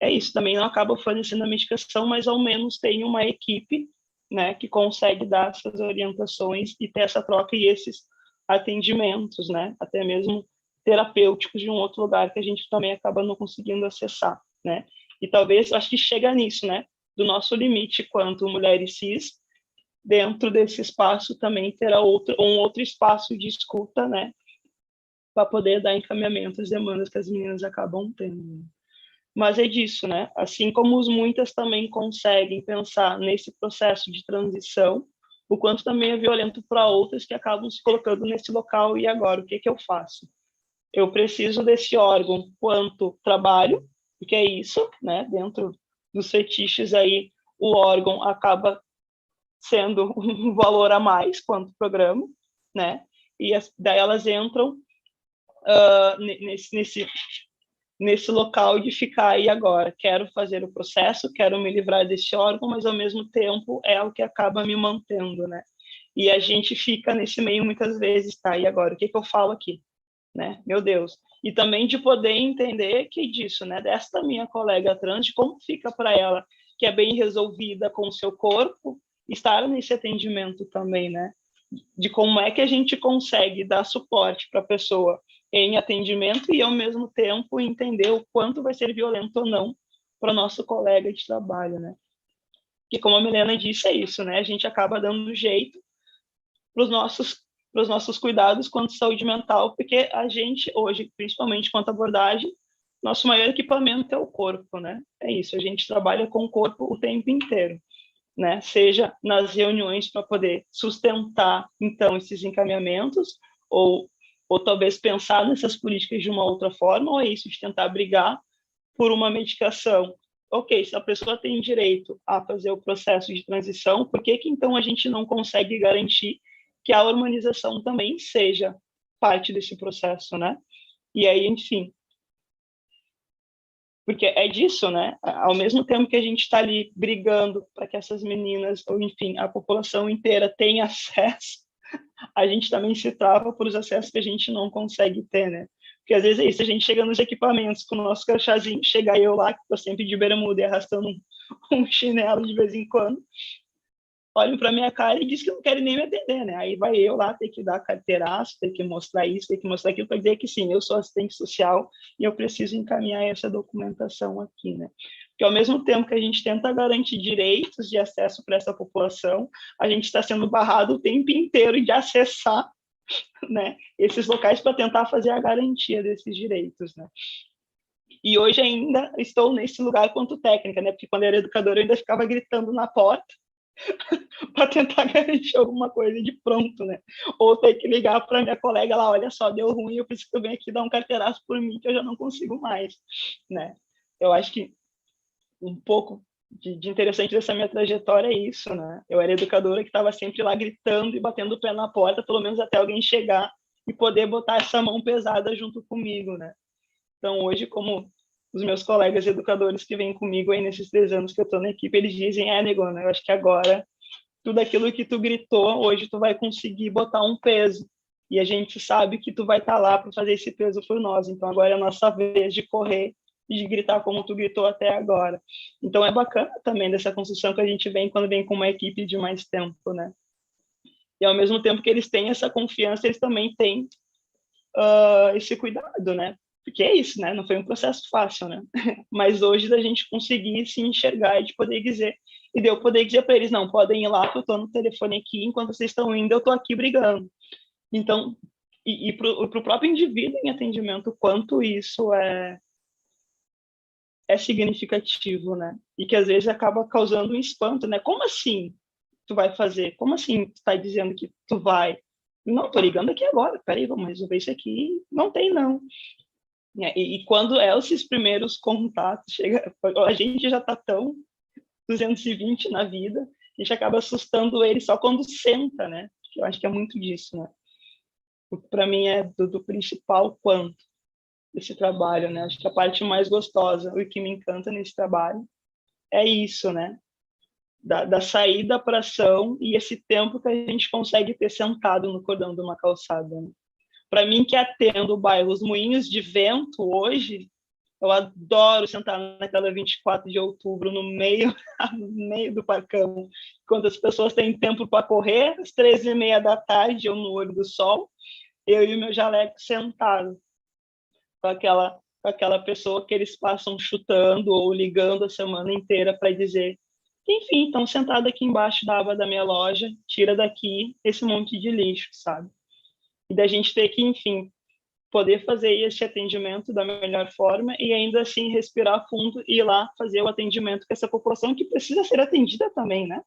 É isso, também não acaba fornecendo a medicação, mas ao menos tem uma equipe, né, que consegue dar essas orientações e ter essa troca e esses atendimentos, né, até mesmo terapêuticos de um outro lugar que a gente também acaba não conseguindo acessar, né? E talvez, acho que chega nisso, né, do nosso limite quanto mulheres cis, dentro desse espaço também terá um outro espaço de escuta, né, para poder dar encaminhamento às demandas que as meninas acabam tendo. Mas é disso, né? Assim como os muitas também conseguem pensar nesse processo de transição, o quanto também é violento para outras que acabam se colocando nesse local e agora, o que eu faço? Eu preciso desse órgão quanto trabalho, porque é isso, né? Dentro dos fetiches aí, o órgão acaba sendo um valor a mais quanto programa, né? E daí elas entram nesse local de ficar aí agora. Quero fazer o processo, quero me livrar desse órgão, mas ao mesmo tempo é o que acaba me mantendo, né? E a gente fica nesse meio muitas vezes, tá? E agora, o que eu falo aqui? Né? Meu Deus. E também de poder entender que disso, né? Desta minha colega trans, de como fica para ela, que é bem resolvida com o seu corpo, estar nesse atendimento também, né? De como é que a gente consegue dar suporte para a pessoa em atendimento e, ao mesmo tempo, entender o quanto vai ser violento ou não para o nosso colega de trabalho, né? Que, como a Milena disse, é isso, né? A gente acaba dando jeito para os nossos cuidados quanto à saúde mental, porque a gente, hoje, principalmente quanto à abordagem, nosso maior equipamento é o corpo, né? É isso, a gente trabalha com o corpo o tempo inteiro, né? Seja nas reuniões para poder sustentar, então, esses encaminhamentos, ou talvez pensar nessas políticas de uma outra forma, ou é isso, de tentar brigar por uma medicação. Ok, se a pessoa tem direito a fazer o processo de transição, por que então a gente não consegue garantir que a hormonização também seja parte desse processo, né? E aí, enfim, porque é disso, né? Ao mesmo tempo que a gente está ali brigando para que essas meninas, ou enfim, a população inteira tenha acesso, a gente também se trava por os acessos que a gente não consegue ter, né? Porque às vezes é isso, a gente chega nos equipamentos com o nosso crachazinho, chega eu lá, que estou sempre de bermuda e arrastando um chinelo de vez em quando, olham para minha cara e dizem que não querem nem me atender, né? Aí vai eu lá ter que dar carteiraço, ter que mostrar isso, ter que mostrar aquilo, para dizer que sim, eu sou assistente social e eu preciso encaminhar essa documentação aqui, né? Porque ao mesmo tempo que a gente tenta garantir direitos de acesso para essa população, a gente está sendo barrado o tempo inteiro de acessar, né, esses locais para tentar fazer a garantia desses direitos, né? E hoje ainda estou nesse lugar quanto técnica, né? Porque quando eu era educadora eu ainda ficava gritando na porta para tentar garantir alguma coisa de pronto, né? Ou ter que ligar para minha colega lá, olha só, deu ruim, eu preciso que tu venha aqui dar um carteiraço por mim, que eu já não consigo mais, né? Eu acho que um pouco de interessante dessa minha trajetória é isso, né? Eu era educadora que estava sempre lá gritando e batendo o pé na porta, pelo menos até alguém chegar e poder botar essa mão pesada junto comigo, né? Então, hoje, como os meus colegas educadores que vêm comigo aí nesses 3 anos que eu estou na equipe, eles dizem, Negona, eu acho que agora tudo aquilo que tu gritou, hoje tu vai conseguir botar um peso. E a gente sabe que tu vai estar lá para fazer esse peso por nós. Então, agora é a nossa vez de correr e de gritar como tu gritou até agora. Então, é bacana também dessa construção que a gente vem quando vem com uma equipe de mais tempo, né? E ao mesmo tempo que eles têm essa confiança, eles também têm esse cuidado, né? Porque é isso, né? Não foi um processo fácil, né? Mas hoje da gente conseguir se enxergar e de poder dizer, e de eu poder dizer para eles, não, podem ir lá, que eu estou no telefone aqui, enquanto vocês estão indo, eu estou aqui brigando. Então, e para o próprio indivíduo em atendimento, o quanto isso é significativo, né? E que às vezes acaba causando um espanto, né? Como assim tu vai fazer? Como assim tu está dizendo que tu vai? Não, tô ligando aqui agora, peraí, vamos resolver isso aqui. Não tem, não. E quando é esses primeiros contatos, chega, a gente já está tão 220 na vida, a gente acaba assustando ele só quando senta, né? Eu acho que é muito disso, né? Para mim é do principal quanto desse trabalho, né? Acho que a parte mais gostosa, o que me encanta nesse trabalho é isso, né? Da saída para ação e esse tempo que a gente consegue ter sentado no cordão de uma calçada, né? Para mim, que atendo o bairro Os Moinhos de Vento hoje, eu adoro sentar naquela 24 de outubro, no meio, no meio do Parcão, quando as pessoas têm tempo para correr, às 13h30 da tarde, eu no olho do sol, eu e o meu jaleco sentado, com aquela pessoa que eles passam chutando ou ligando a semana inteira para dizer, enfim, estão sentados aqui embaixo da aba da minha loja, tira daqui esse monte de lixo, sabe? E da gente ter que, enfim, poder fazer esse atendimento da melhor forma e ainda assim respirar fundo e ir lá fazer o atendimento com essa população que precisa ser atendida também, né?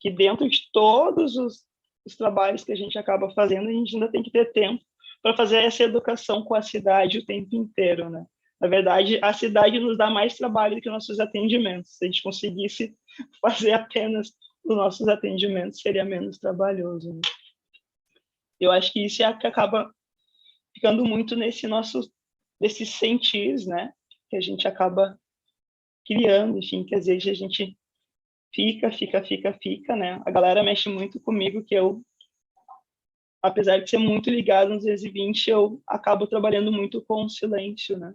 Que dentro de todos os trabalhos que a gente acaba fazendo, a gente ainda tem que ter tempo para fazer essa educação com a cidade o tempo inteiro, né? Na verdade, a cidade nos dá mais trabalho do que nossos atendimentos. Se a gente conseguisse fazer apenas os nossos atendimentos, seria menos trabalhoso, né? Eu acho que isso é o que acaba ficando muito nesses sentidos, né? Que a gente acaba criando, enfim, que às vezes a gente fica, né? A galera mexe muito comigo, que eu, apesar de ser muito ligado nos 220, eu acabo trabalhando muito com o silêncio, né?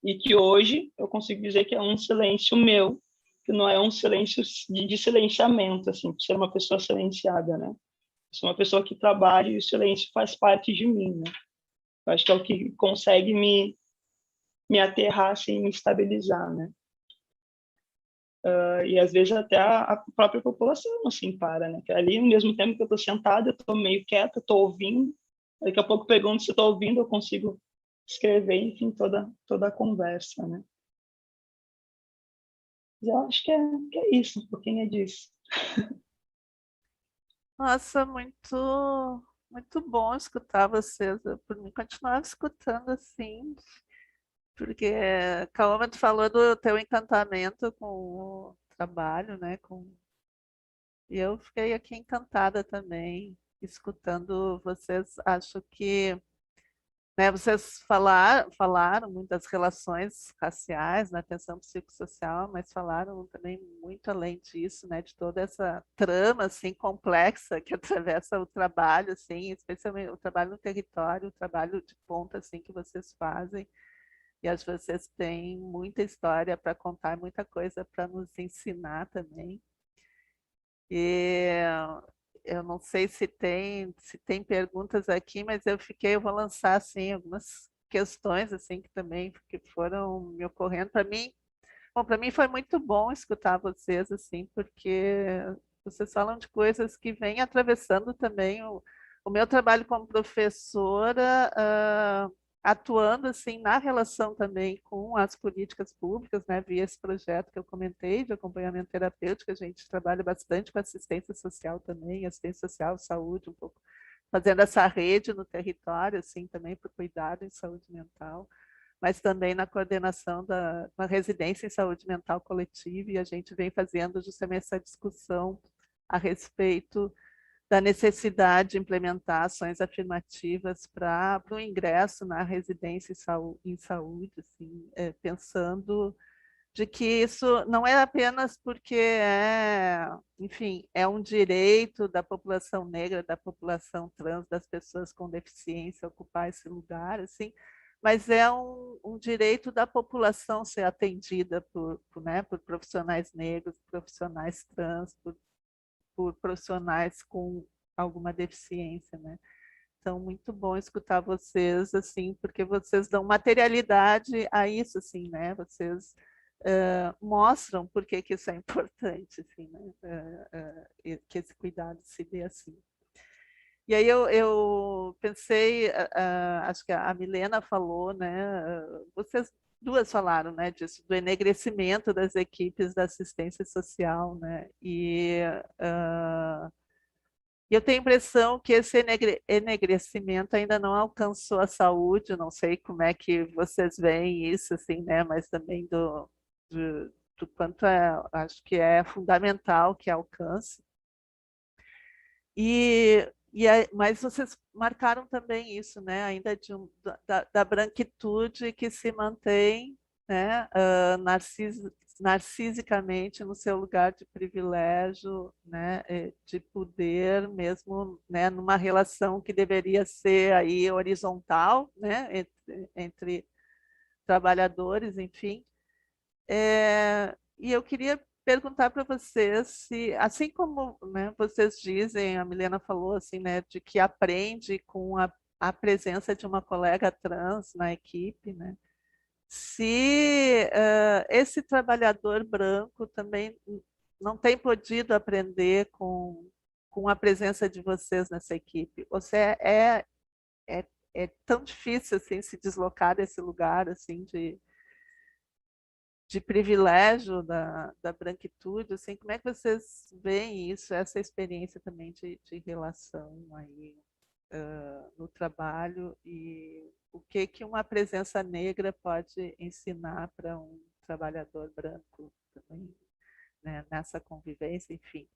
E que hoje eu consigo dizer que é um silêncio meu, que não é um silêncio de silenciamento, assim, por ser uma pessoa silenciada, né? Eu sou uma pessoa que trabalha e o silêncio faz parte de mim, né? Eu acho que é o que consegue me aterrar, assim, me estabilizar, né? E às vezes até a própria população, assim, para, né? Que ali, ao mesmo tempo que eu estou sentada, eu estou meio quieta, estou ouvindo, daqui a pouco pergunto se estou ouvindo, eu consigo escrever, enfim, toda a conversa, né? Mas eu acho que é isso, um pouquinho é disso. Nossa, muito bom escutar vocês. Eu, por mim, continuava escutando assim, porque Kaoma, tu falou do teu encantamento com o trabalho, né? E eu fiquei aqui encantada também, escutando vocês. Acho que, né, vocês falaram muito das relações raciais na atenção psicossocial, mas falaram também muito além disso, né, de toda essa trama assim complexa que atravessa o trabalho, assim, especialmente o trabalho no território, o trabalho de ponta assim que vocês fazem. E acho que vocês têm muita história para contar, muita coisa para nos ensinar também. E eu não sei se tem perguntas aqui, mas eu vou lançar assim algumas questões assim que foram me ocorrendo para mim. Bom, para mim foi muito bom escutar vocês assim, porque vocês falam de coisas que vêm atravessando também o meu trabalho como professora, atuando assim na relação também com as políticas públicas, né, via esse projeto que eu comentei de acompanhamento terapêutico. A gente trabalha bastante com assistência social também, assistência social, saúde, um pouco fazendo essa rede no território, assim, também para o cuidado em saúde mental, mas também na coordenação da uma residência em saúde mental coletiva, e a gente vem fazendo justamente essa discussão a respeito da necessidade de implementar ações afirmativas para o ingresso na residência em saúde, assim, pensando de que isso não é apenas porque enfim, é um direito da população negra, da população trans, das pessoas com deficiência ocupar esse lugar, assim, mas é um direito da população ser atendida né, por profissionais negros, profissionais trans, por profissionais com alguma deficiência, né? Então, muito bom escutar vocês, assim, porque vocês dão materialidade a isso, assim, né? Vocês mostram por que isso é importante, assim, né? Que esse cuidado se dê assim. E aí eu pensei, acho que a Milena falou, né? Vocês duas falaram, né, disso, do enegrecimento das equipes da assistência social, né? E eu tenho a impressão que esse enegrecimento ainda não alcançou a saúde. Não sei como é que vocês veem isso, assim, né? Mas também do quanto acho que é fundamental que alcance. Mas vocês marcaram também isso, né? Ainda da branquitude que se mantém, né? narcisicamente no seu lugar de privilégio, né, de poder mesmo, né, numa relação que deveria ser aí horizontal, né, entre trabalhadores, enfim. E eu queria perguntar para vocês se, assim como, né, vocês dizem, a Milena falou assim, né, de que aprende com a presença de uma colega trans na equipe, né? Se esse trabalhador branco também não tem podido aprender com a presença de vocês nessa equipe, ou se é tão difícil assim se deslocar desse lugar assim de privilégio da branquitude, assim, como é que vocês veem isso, essa experiência também de relação aí no trabalho e o que que uma presença negra pode ensinar para um trabalhador branco também, né, nessa convivência, enfim.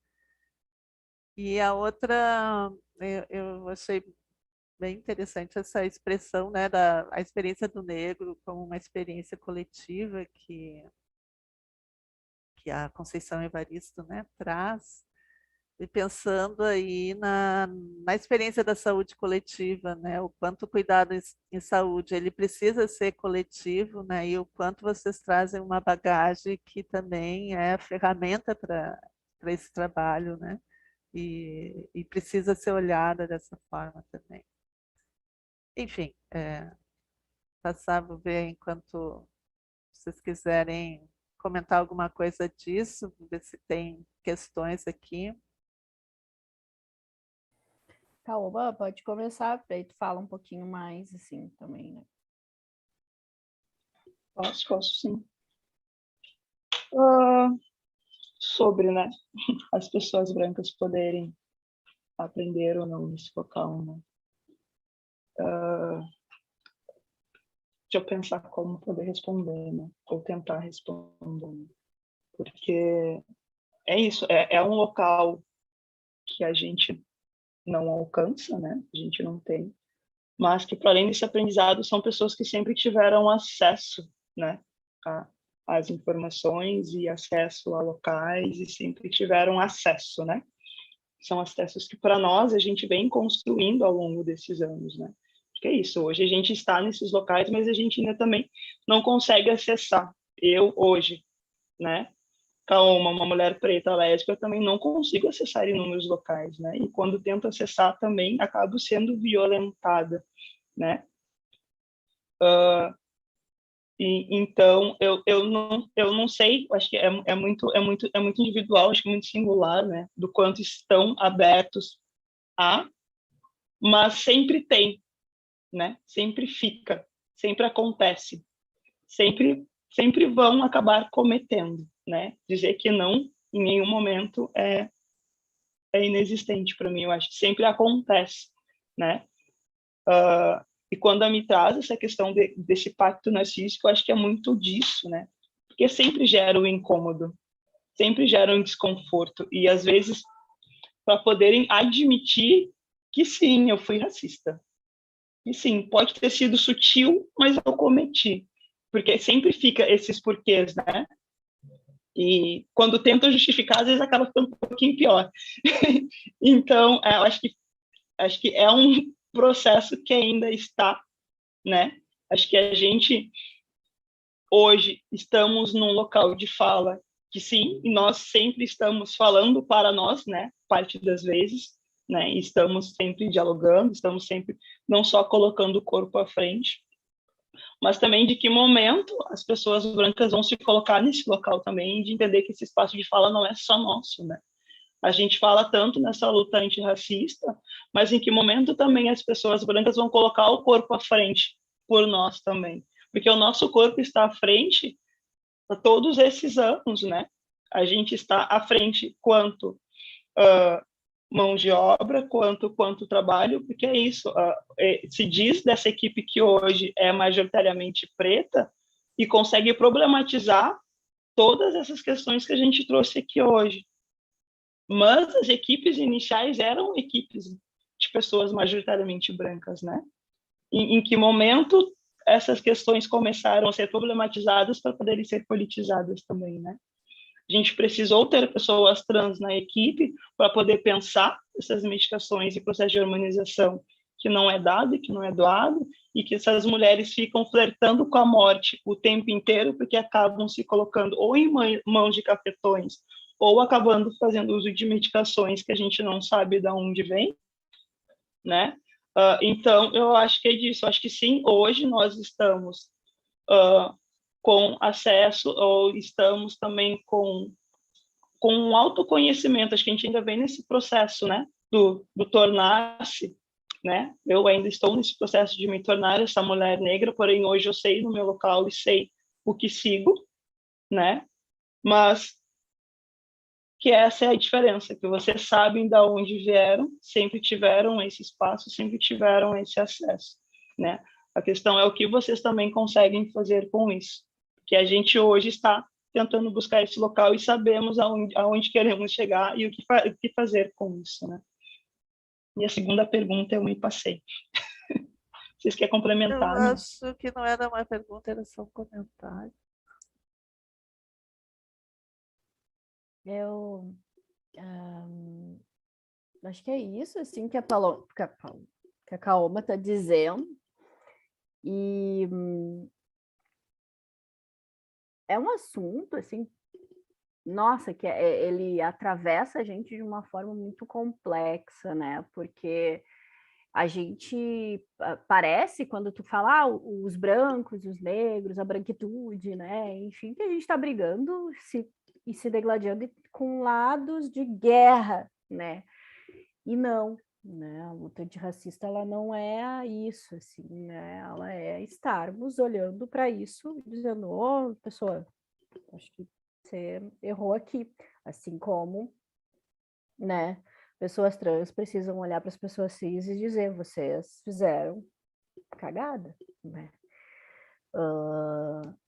E a outra, eu achei bem interessante essa expressão, né, a experiência do negro como uma experiência coletiva que a Conceição Evaristo, né, traz, e pensando aí na experiência da saúde coletiva, né, o quanto o cuidado em saúde ele precisa ser coletivo, né, e o quanto vocês trazem uma bagagem que também é ferramenta para esse trabalho, né, e precisa ser olhada dessa forma também. Enfim, passar, vou ver enquanto vocês quiserem comentar alguma coisa disso, ver se tem questões aqui. Caoba, pode começar, aí tu fala um pouquinho mais, assim, também, né? Posso sim. Sobre, né, as pessoas brancas poderem aprender ou não nesse local, né? Deixa eu pensar como poder responder, né? Ou tentar responder, né? Porque é isso, é um local que a gente não alcança, né? A gente não tem, mas que, para além desse aprendizado, são pessoas que sempre tiveram acesso, né, às informações e acesso a locais e sempre tiveram acesso, né? São acessos que, para nós, a gente vem construindo ao longo desses anos, né? Que é isso, hoje a gente está nesses locais, mas a gente ainda também não consegue acessar. Eu, hoje, né, como uma mulher preta lésbica, eu também não consigo acessar inúmeros locais, né? E quando tento acessar também acabo sendo violentada, né? E então eu não sei, acho que é muito individual, acho que muito singular, né? Do quanto estão abertos a, mas sempre tem, né? Sempre fica, sempre acontece, sempre vão acabar cometendo, né? Dizer que não em nenhum momento é inexistente para mim, eu acho que sempre acontece, né? E quando a me traz essa questão desse pacto narcísico, eu acho que é muito disso, né? Porque sempre gera um incômodo, sempre gera um desconforto, e às vezes para poderem admitir que sim, eu fui racista. E sim, pode ter sido sutil, mas eu cometi. Porque sempre fica esses porquês, né? E quando tentam justificar, às vezes acaba ficando um pouquinho pior. Então, eu acho que é um processo que ainda está, né? Acho que a gente hoje estamos num local de fala que sim, e nós sempre estamos falando para nós, né? Parte das vezes, né? Estamos sempre dialogando, estamos sempre não só colocando o corpo à frente, mas também de que momento as pessoas brancas vão se colocar nesse local também, de entender que esse espaço de fala não é só nosso, né? A gente fala tanto nessa luta antirracista, mas em que momento também as pessoas brancas vão colocar o corpo à frente por nós também? Porque o nosso corpo está à frente a todos esses anos, né? A gente está à frente quanto mão de obra, quanto trabalho, porque é isso. Se diz dessa equipe que hoje é majoritariamente preta e consegue problematizar todas essas questões que a gente trouxe aqui hoje. Mas as equipes iniciais eram equipes de pessoas majoritariamente brancas, né? Em que momento essas questões começaram a ser problematizadas para poderem ser politizadas também, né? A gente precisou ter pessoas trans na equipe para poder pensar essas medicações e processo de harmonização que não é dado e que não é doado, e que essas mulheres ficam flertando com a morte o tempo inteiro, porque acabam se colocando ou em mãos de cafetões, ou acabando fazendo uso de medicações que a gente não sabe de onde vem, né? Então, eu acho que é disso. Eu acho que sim, hoje nós estamos com acesso, ou estamos também com um autoconhecimento. Acho que a gente ainda vem nesse processo, né? Do tornar-se, né? Eu ainda estou nesse processo de me tornar essa mulher negra, porém hoje eu sei no meu local e sei o que sigo, né? Mas que essa é a diferença, que vocês sabem de onde vieram, sempre tiveram esse espaço, sempre tiveram esse acesso, né? A questão é o que vocês também conseguem fazer com isso, que a gente hoje está tentando buscar esse local e sabemos aonde queremos chegar e o que fazer com isso, né? E a segunda pergunta eu me passei. Vocês querem complementar? Eu Né? acho que não era uma pergunta, era só um comentário. Eu acho que é isso, assim, que a Kaoma está dizendo. E é um assunto, assim, nossa, que ele atravessa a gente de uma forma muito complexa, né? Porque a gente parece, quando tu fala os brancos, os negros, a branquitude, né? Enfim, que a gente está brigando e se degladiando com lados de guerra, né? E não, né? A luta antirracista, ela não é isso, assim, né? Ela é estarmos olhando para isso, dizendo, ô, pessoa, acho que você errou aqui, assim como, né? Pessoas trans precisam olhar para as pessoas cis e dizer, vocês fizeram cagada, né?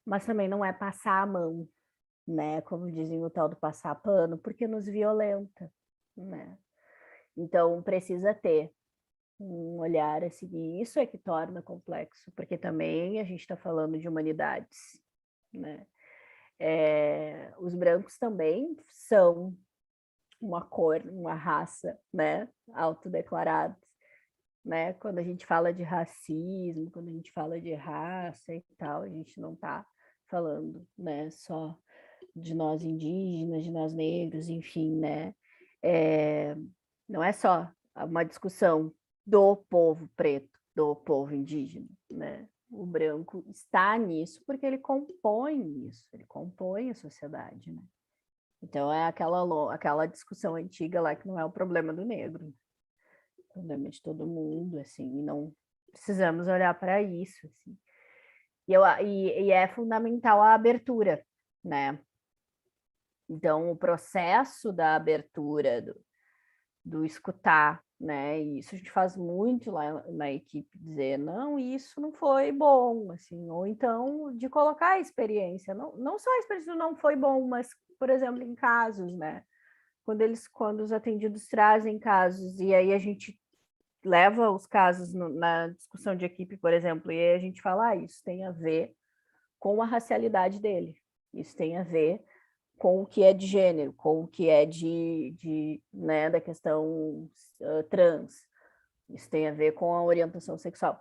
Mas também não é passar a mão, né? Como dizem o tal do passar pano, porque nos violenta, né? Então precisa ter um olhar assim, e isso é que torna complexo, porque também a gente está falando de humanidades, né? Os brancos também são uma cor, uma raça, né? Autodeclarados, né? Quando a gente fala de racismo, quando a gente fala de raça e tal, a gente não está falando, né? Só de nós indígenas, de nós negros, enfim, né? Não é só uma discussão do povo preto, do povo indígena, né? O branco está nisso porque ele compõe isso, ele compõe a sociedade, né? Então é aquela discussão antiga lá que não é o problema do negro, é o problema de todo mundo, assim, e não precisamos olhar para isso, assim. E é fundamental a abertura, né? Então o processo da abertura, do escutar, né? E isso a gente faz muito lá na equipe, dizer, não, isso não foi bom, assim, ou então de colocar a experiência, não só a experiência não foi bom, mas, por exemplo, em casos, né? Quando os atendidos trazem casos, e aí a gente leva os casos na discussão de equipe, por exemplo, e aí a gente fala, isso tem a ver com a racialidade dele, isso tem a ver com o que é de gênero, com o que é né, da questão trans. Isso tem a ver com a orientação sexual.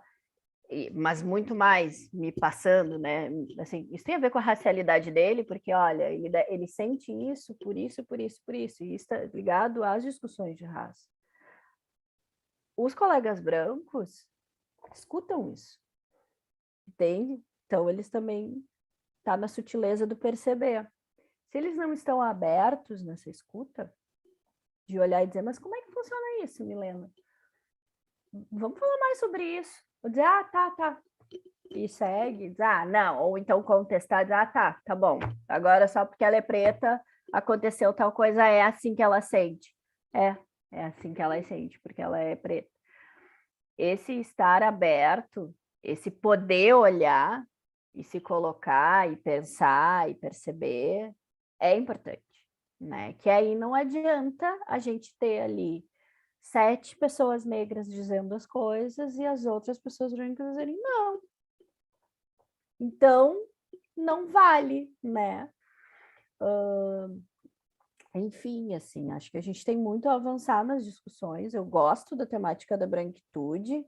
Mas muito mais me passando, né? Assim, isso tem a ver com a racialidade dele, porque, olha, ele sente isso, por isso, por isso, por isso. E isso está ligado às discussões de raça. Os colegas brancos escutam isso, entende? Então, eles também estão na sutileza do perceber. Se eles não estão abertos nessa escuta, de olhar e dizer, mas como é que funciona isso, Milena? Vamos falar mais sobre isso. Vou dizer, tá. E segue, diz, não. Ou então contestar, diz, tá bom. Agora só porque ela é preta, aconteceu tal coisa, é assim que ela sente. É assim que ela sente, porque ela é preta. Esse estar aberto, esse poder olhar e se colocar e pensar e perceber é importante, né? Que aí não adianta a gente ter ali 7 pessoas negras dizendo as coisas e as outras pessoas brancas dizerem não. Então, não vale, né? Enfim, assim, acho que a gente tem muito a avançar nas discussões. Eu gosto da temática da branquitude,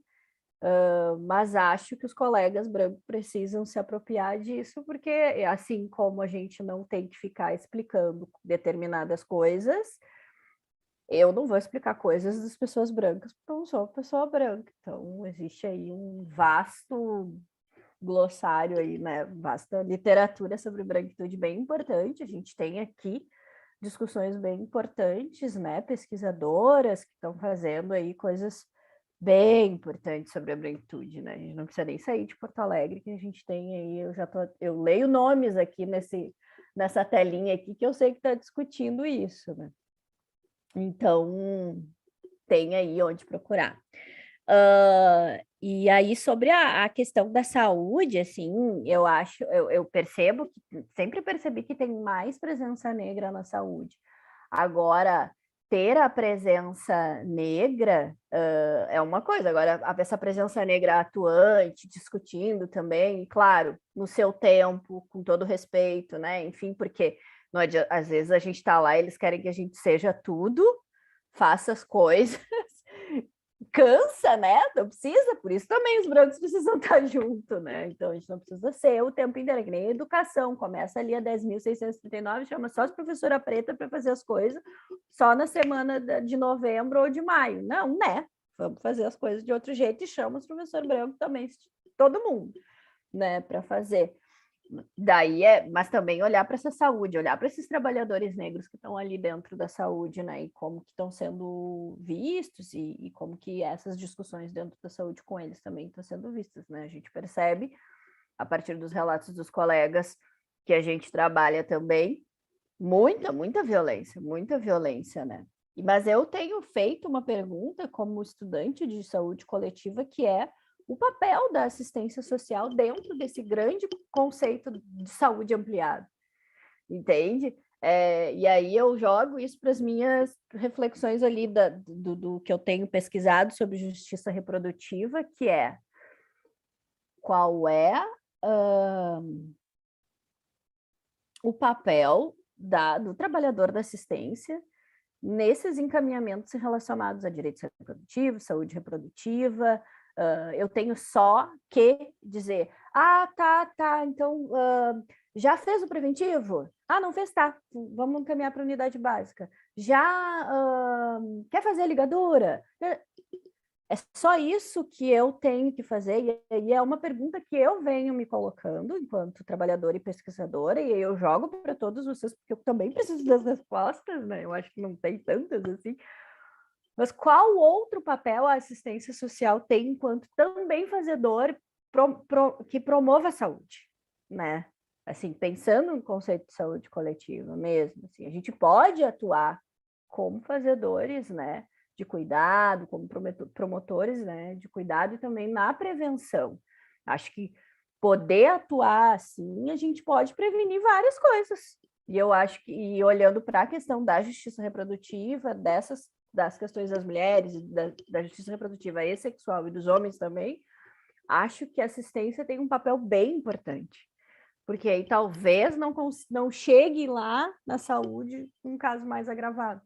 mas acho que os colegas brancos precisam se apropriar disso, porque assim como a gente não tem que ficar explicando determinadas coisas, eu não vou explicar coisas das pessoas brancas, porque eu não sou uma pessoa branca. Então, existe aí um vasto glossário aí, né? Vasta literatura sobre branquitude bem importante. A gente tem aqui discussões bem importantes, né? Pesquisadoras que estão fazendo aí coisas bem importantes sobre a branquitude, né? A gente não precisa nem sair de Porto Alegre, que a gente tem aí, eu leio nomes aqui nessa telinha aqui que eu sei que está discutindo isso, né? Então, tem aí onde procurar. E aí, sobre a questão da saúde, assim, eu percebo, sempre percebi que tem mais presença negra na saúde. Agora, ter a presença negra é uma coisa, agora essa presença negra atuante, discutindo também, claro, no seu tempo, com todo respeito, né? Enfim, porque não adianta, às vezes a gente está lá e eles querem que a gente seja tudo, faça as coisas, cansa, né? Não precisa, por isso também os brancos precisam estar junto, né? Então a gente não precisa ser o tempo inteiro, que nem a educação, começa ali a 10.639, chama só as professora preta para fazer as coisas, só na semana de novembro ou de maio. Não, né? Vamos fazer as coisas de outro jeito e chama os professores brancos também, todo mundo, né, para fazer. Daí mas também olhar para essa saúde, olhar para esses trabalhadores negros que estão ali dentro da saúde, né, e como que estão sendo vistos e como que essas discussões dentro da saúde com eles também estão sendo vistas, né? A gente percebe a partir dos relatos dos colegas que a gente trabalha também muita violência, né? Mas eu tenho feito uma pergunta como estudante de saúde coletiva, que é o papel da assistência social dentro desse grande conceito de saúde ampliado, entende? E aí eu jogo isso para as minhas reflexões ali do que eu tenho pesquisado sobre justiça reprodutiva, que é qual é o papel do trabalhador da assistência nesses encaminhamentos relacionados a direitos reprodutivos, saúde reprodutiva. Eu tenho só que dizer, tá, então já fez o preventivo? Não fez, tá, vamos encaminhar para a unidade básica. Já quer fazer a ligadura? É só isso que eu tenho que fazer, e é uma pergunta que eu venho me colocando enquanto trabalhadora e pesquisadora, e eu jogo para todos vocês, porque eu também preciso das respostas, né? Eu acho que não tem tantas assim. Mas qual outro papel a assistência social tem enquanto também fazedor que promova a saúde, né? Assim, pensando no conceito de saúde coletiva mesmo, assim, a gente pode atuar como fazedores, né, de cuidado, como promotores, né, de cuidado e também na prevenção. Acho que poder atuar assim, a gente pode prevenir várias coisas. E eu acho que, e olhando para a questão da justiça reprodutiva, das questões das mulheres, da justiça reprodutiva e sexual e dos homens também, acho que a assistência tem um papel bem importante. Porque aí talvez não chegue lá na saúde um caso mais agravado,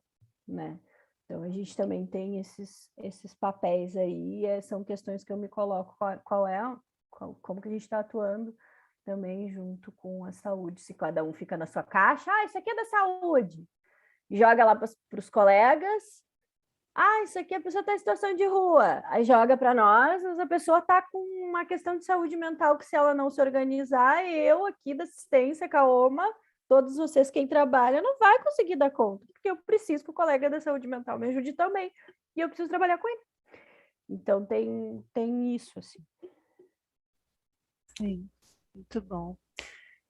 né? Então a gente também tem esses papéis aí, são questões que eu me coloco, como que a gente está atuando também junto com a saúde, se cada um fica na sua caixa, isso aqui é da saúde, joga lá para os colegas, isso aqui a pessoa está em situação de rua, aí joga para nós, mas a pessoa está com uma questão de saúde mental que se ela não se organizar, eu aqui da assistência, Kaoma, todos vocês quem trabalha, não vai conseguir dar conta, porque eu preciso que o colega da saúde mental me ajude também, e eu preciso trabalhar com ele. Então tem isso, assim. Sim, muito bom.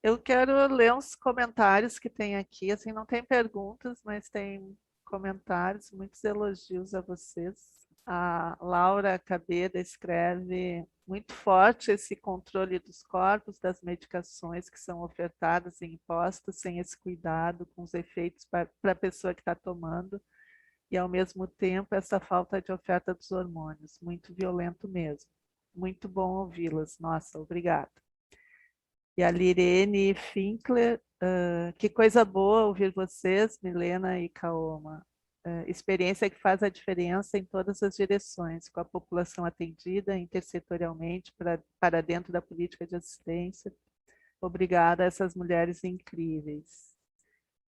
Eu quero ler uns comentários que tem aqui, assim, não tem perguntas, mas tem comentários, muitos elogios a vocês. A Laura Cabeda escreve muito forte esse controle dos corpos, das medicações que são ofertadas e impostas sem esse cuidado com os efeitos para a pessoa que está tomando e, ao mesmo tempo, essa falta de oferta dos hormônios. Muito violento mesmo. Muito bom ouvi-las. Nossa, obrigada. E a Lirene Finkler, que coisa boa ouvir vocês, Milena e Kaoma. Experiência que faz a diferença em todas as direções, com a população atendida intersetorialmente para dentro da política de assistência. Obrigada a essas mulheres incríveis.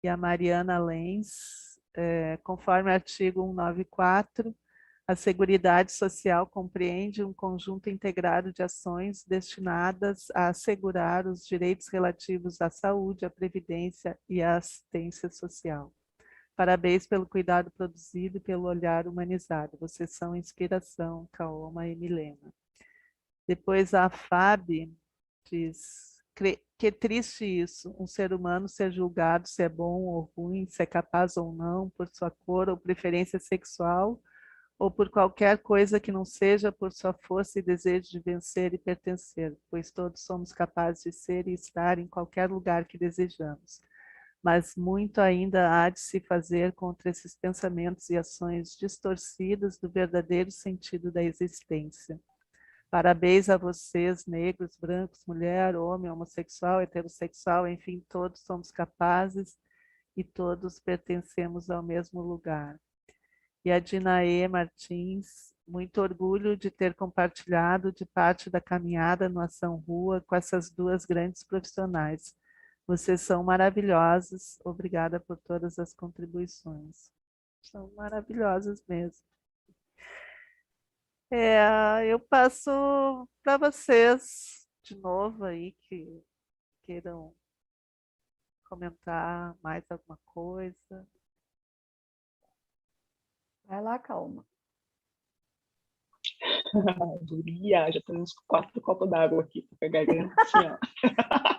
E a Mariana Lenz, conforme o artigo 194, a Seguridade Social compreende um conjunto integrado de ações destinadas a assegurar os direitos relativos à saúde, à previdência e à assistência social. Parabéns pelo cuidado produzido e pelo olhar humanizado. Vocês são inspiração, Kaoma e Milena. Depois a Fábio diz: que triste isso, um ser humano ser julgado se é bom ou ruim, se é capaz ou não, por sua cor ou preferência sexual, ou por qualquer coisa que não seja por sua força e desejo de vencer e pertencer, pois todos somos capazes de ser e estar em qualquer lugar que desejamos. Mas muito ainda há de se fazer contra esses pensamentos e ações distorcidas do verdadeiro sentido da existência. Parabéns a vocês, negros, brancos, mulher, homem, homossexual, heterossexual, enfim, todos somos capazes e todos pertencemos ao mesmo lugar. E a Dinaê Martins, muito orgulho de ter compartilhado de parte da caminhada no Ação Rua com essas duas grandes profissionais. Vocês são maravilhosos, obrigada por todas as contribuições. São maravilhosas mesmo. Eu passo para vocês de novo aí que queiram comentar mais alguma coisa. Vai lá, calma. Guria, já temos 4 copos d'água aqui para pegar assim, ó.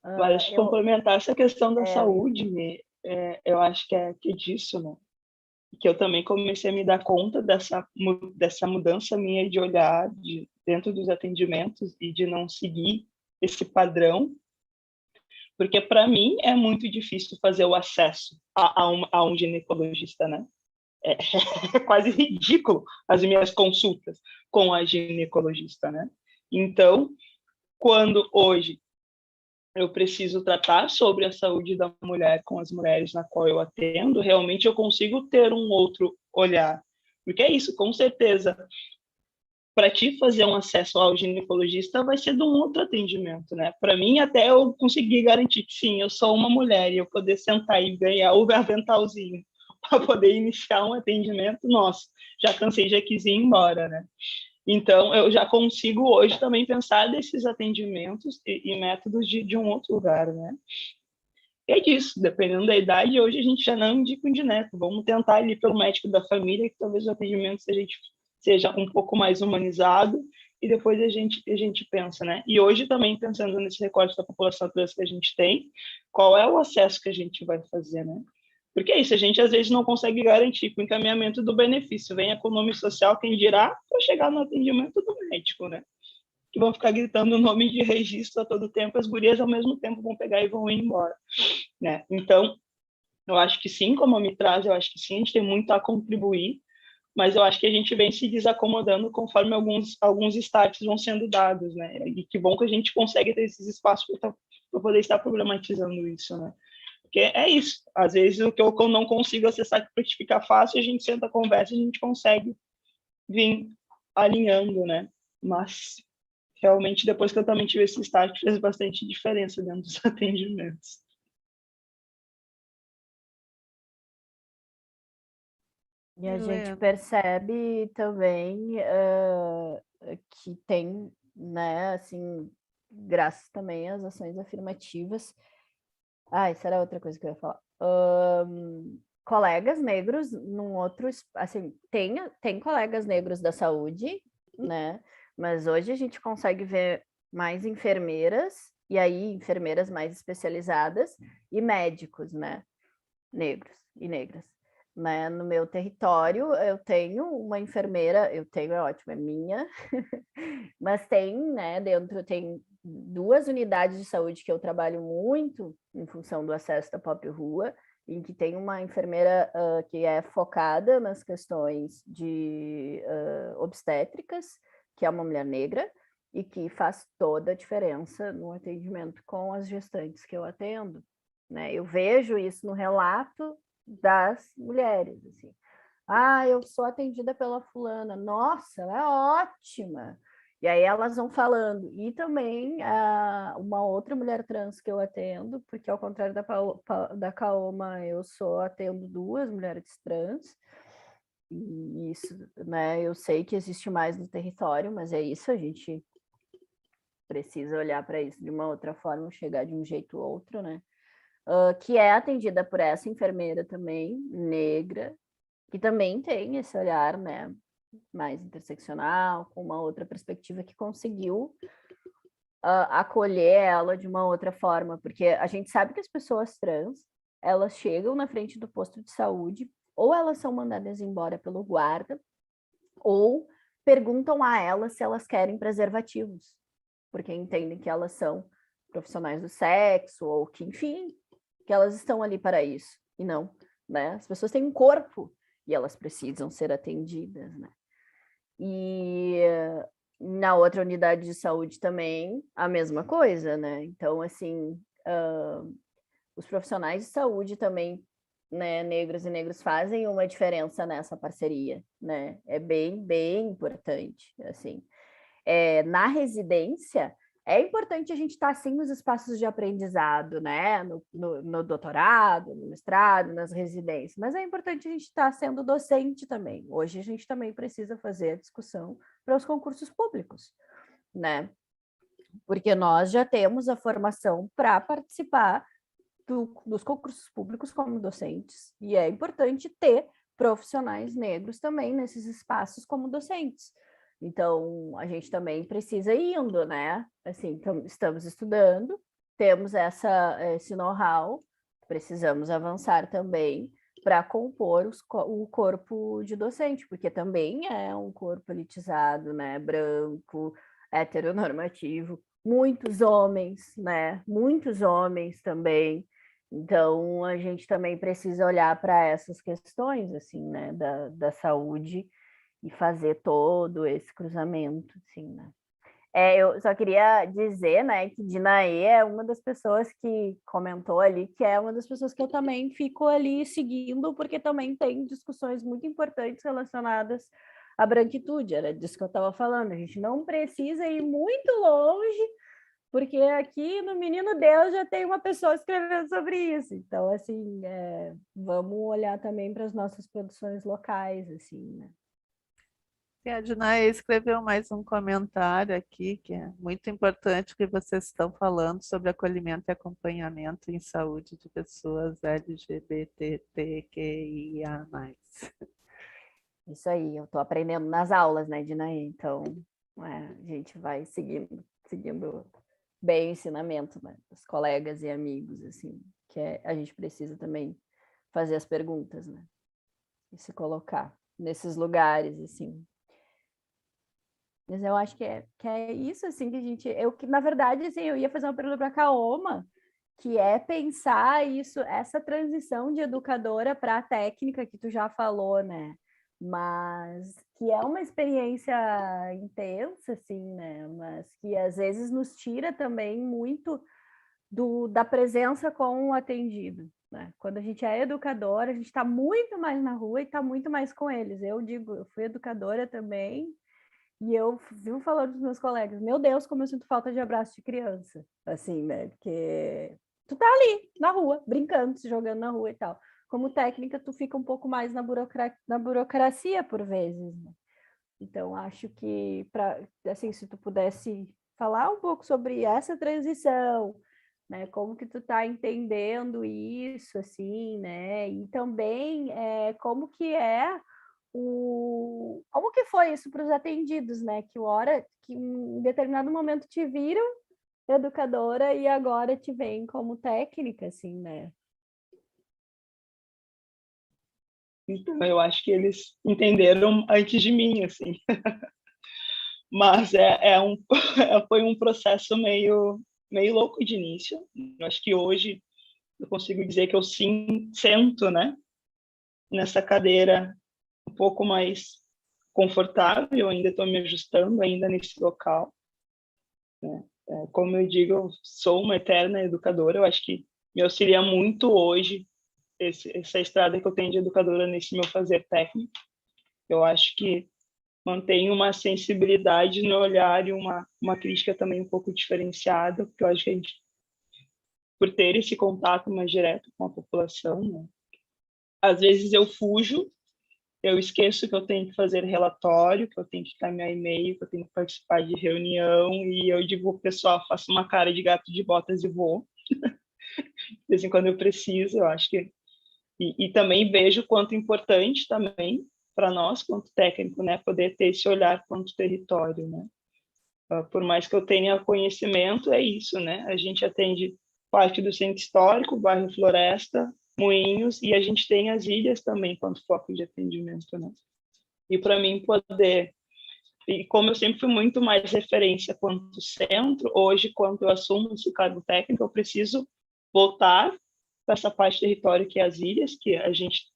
Mas complementar essa questão da saúde, eu acho que é disso, né? Que eu também comecei a me dar conta dessa mudança minha de olhar dentro dos atendimentos e de não seguir esse padrão, porque para mim é muito difícil fazer o acesso a um ginecologista, né? É quase ridículo as minhas consultas com a ginecologista, né? Então, quando hoje eu preciso tratar sobre a saúde da mulher com as mulheres na qual eu atendo, realmente eu consigo ter um outro olhar. Porque é isso, com certeza, para ti fazer um acesso ao ginecologista vai ser de um outro atendimento, né? Para mim, até eu conseguir garantir que sim, eu sou uma mulher e eu poder sentar e ganhar o aventalzinho para poder iniciar um atendimento, nossa, já cansei, já quis ir embora, né? Então, eu já consigo hoje também pensar desses atendimentos e métodos de um outro lugar, né? E é disso, dependendo da idade, hoje a gente já não indica um gineco, vamos tentar ali pelo médico da família, que talvez o atendimento seja um pouco mais humanizado, e depois a gente pensa, né? E hoje também, pensando nesse recorte da população trans que a gente tem, qual é o acesso que a gente vai fazer, né? Porque é isso, a gente às vezes não consegue garantir com o encaminhamento do benefício. Vem a economia social, quem dirá, para chegar no atendimento do médico, né? Que vão ficar gritando o nome de registro a todo tempo, as gurias ao mesmo tempo vão pegar e vão ir embora, né? Então, eu acho que sim, como me traz, eu acho que sim, a gente tem muito a contribuir, mas eu acho que a gente vem se desacomodando conforme alguns starts vão sendo dados, né? E que bom que a gente consegue ter esses espaços para poder estar problematizando isso, né? Porque é isso. Às vezes, o que eu não consigo acessar para ficar fácil, a gente senta, conversa, a gente consegue vir alinhando, né? Mas, realmente, depois que eu também tive esse start, fez bastante diferença dentro dos atendimentos. E a gente percebe também que tem, né, assim, graças também às ações afirmativas. Isso era outra coisa que eu ia falar. Colegas negros num outro, assim, tem colegas negros da saúde, né? Mas hoje a gente consegue ver mais enfermeiras, e aí enfermeiras mais especializadas, e médicos, né? Negros e negras. Né? No meu território, eu tenho uma enfermeira, é ótimo, é minha, mas tem, né, dentro tem 2 unidades de saúde que eu trabalho muito em função do acesso da Pop Rua, em que tem uma enfermeira que é focada nas questões de obstétricas, que é uma mulher negra e que faz toda a diferença no atendimento com as gestantes que eu atendo, né? Eu vejo isso no relato das mulheres, assim. Ah, eu sou atendida pela fulana. Nossa, ela é ótima. E aí elas vão falando. E também uma outra mulher trans que eu atendo, porque ao contrário da Kaoma, eu só atendo 2 mulheres trans. E isso, né, eu sei que existe mais no território, mas é isso, a gente precisa olhar para isso de uma outra forma, chegar de um jeito ou outro, né? Que é atendida por essa enfermeira também, negra, que também tem esse olhar, né, mais interseccional, com uma outra perspectiva que conseguiu acolher ela de uma outra forma, porque a gente sabe que as pessoas trans, elas chegam na frente do posto de saúde, ou elas são mandadas embora pelo guarda, ou perguntam a elas se elas querem preservativos, porque entendem que elas são profissionais do sexo, ou que, enfim, que elas estão ali para isso, e não, né? As pessoas têm um corpo, e elas precisam ser atendidas, né? E na outra unidade de saúde também, a mesma coisa, né? Então, assim, os profissionais de saúde também, né, negros e negros fazem uma diferença nessa parceria, né? É bem, bem importante, assim. Na residência, é importante a gente estar, sim, nos espaços de aprendizado, né? No doutorado, no mestrado, nas residências, mas é importante a gente estar sendo docente também. Hoje a gente também precisa fazer a discussão para os concursos públicos, né? Porque nós já temos a formação para participar dos concursos públicos como docentes, e é importante ter profissionais negros também nesses espaços como docentes. Então, a gente também precisa ir indo, né? Assim, estamos estudando, temos esse know-how, precisamos avançar também para compor o corpo de docente, porque também é um corpo elitizado, né? Branco, heteronormativo, muitos homens, né? Muitos homens também. Então, a gente também precisa olhar para essas questões, assim, né? Da saúde, e fazer todo esse cruzamento, assim, né? Eu só queria dizer, né, que Dinaê é uma das pessoas que comentou ali, que é uma das pessoas que eu também fico ali seguindo, porque também tem discussões muito importantes relacionadas à branquitude, era disso que eu estava falando, a gente não precisa ir muito longe, porque aqui no Menino Deus já tem uma pessoa escrevendo sobre isso, então, assim, vamos olhar também para as nossas produções locais, assim, né? E a Dinaê escreveu mais um comentário aqui, que é muito importante que vocês estão falando sobre acolhimento e acompanhamento em saúde de pessoas LGBTQIA+. Isso aí, eu estou aprendendo nas aulas, né, Dinaê? Então, a gente vai seguindo bem o ensinamento, né, dos colegas e amigos, assim, que a gente precisa também fazer as perguntas, né, e se colocar nesses lugares, assim. Mas eu acho que é isso, assim, que na verdade, assim, eu ia fazer uma pergunta para a Kaoma, que é pensar isso, essa transição de educadora para a técnica que tu já falou, né? Mas que é uma experiência intensa, assim, né? Mas que às vezes nos tira também muito da presença com o atendido, né? Quando a gente é educadora, a gente está muito mais na rua e está muito mais com eles. Eu digo, eu fui educadora também, e eu vivo falando dos meus colegas, meu Deus, como eu sinto falta de abraço de criança, assim, né? Porque tu tá ali, na rua, brincando, se jogando na rua e tal. Como técnica, tu fica um pouco mais na burocracia, por vezes, né? Então, acho que, assim, se tu pudesse falar um pouco sobre essa transição, né? Como que tu tá entendendo isso, assim, né? E também, como que como que foi isso para os atendidos, né? Que em determinado momento te viram educadora e agora te veem como técnica, assim, né? Então, eu acho que eles entenderam antes de mim, assim. Mas foi um processo meio louco de início. Eu acho que hoje eu consigo dizer que eu sim sento, né, nessa cadeira um pouco mais confortável, eu ainda estou me ajustando ainda nesse local, né? Como eu digo, eu sou uma eterna educadora, eu acho que me auxilia muito hoje essa estrada que eu tenho de educadora nesse meu fazer técnico. Eu acho que mantém uma sensibilidade no olhar e uma crítica também um pouco diferenciada, porque eu acho que a gente, por ter esse contato mais direto com a população, né? Às vezes eu fujo, eu esqueço que eu tenho que fazer relatório, que eu tenho que encaminhar e-mail, que eu tenho que participar de reunião, e eu digo, pessoal, faço uma cara de gato de botas e vou. De vez em quando eu preciso, eu acho que... E também vejo quanto importante também para nós, quanto técnico, né, poder ter esse olhar quanto território, né? Por mais que eu tenha conhecimento, é isso, né? A gente atende parte do centro histórico, bairro Floresta, Moinhos, e a gente tem as ilhas também quanto foco de atendimento, né? E para mim poder... E como eu sempre fui muito mais referência quanto centro, hoje, quando eu assumo esse cargo técnico, eu preciso voltar para essa parte do território que é as ilhas, que a gente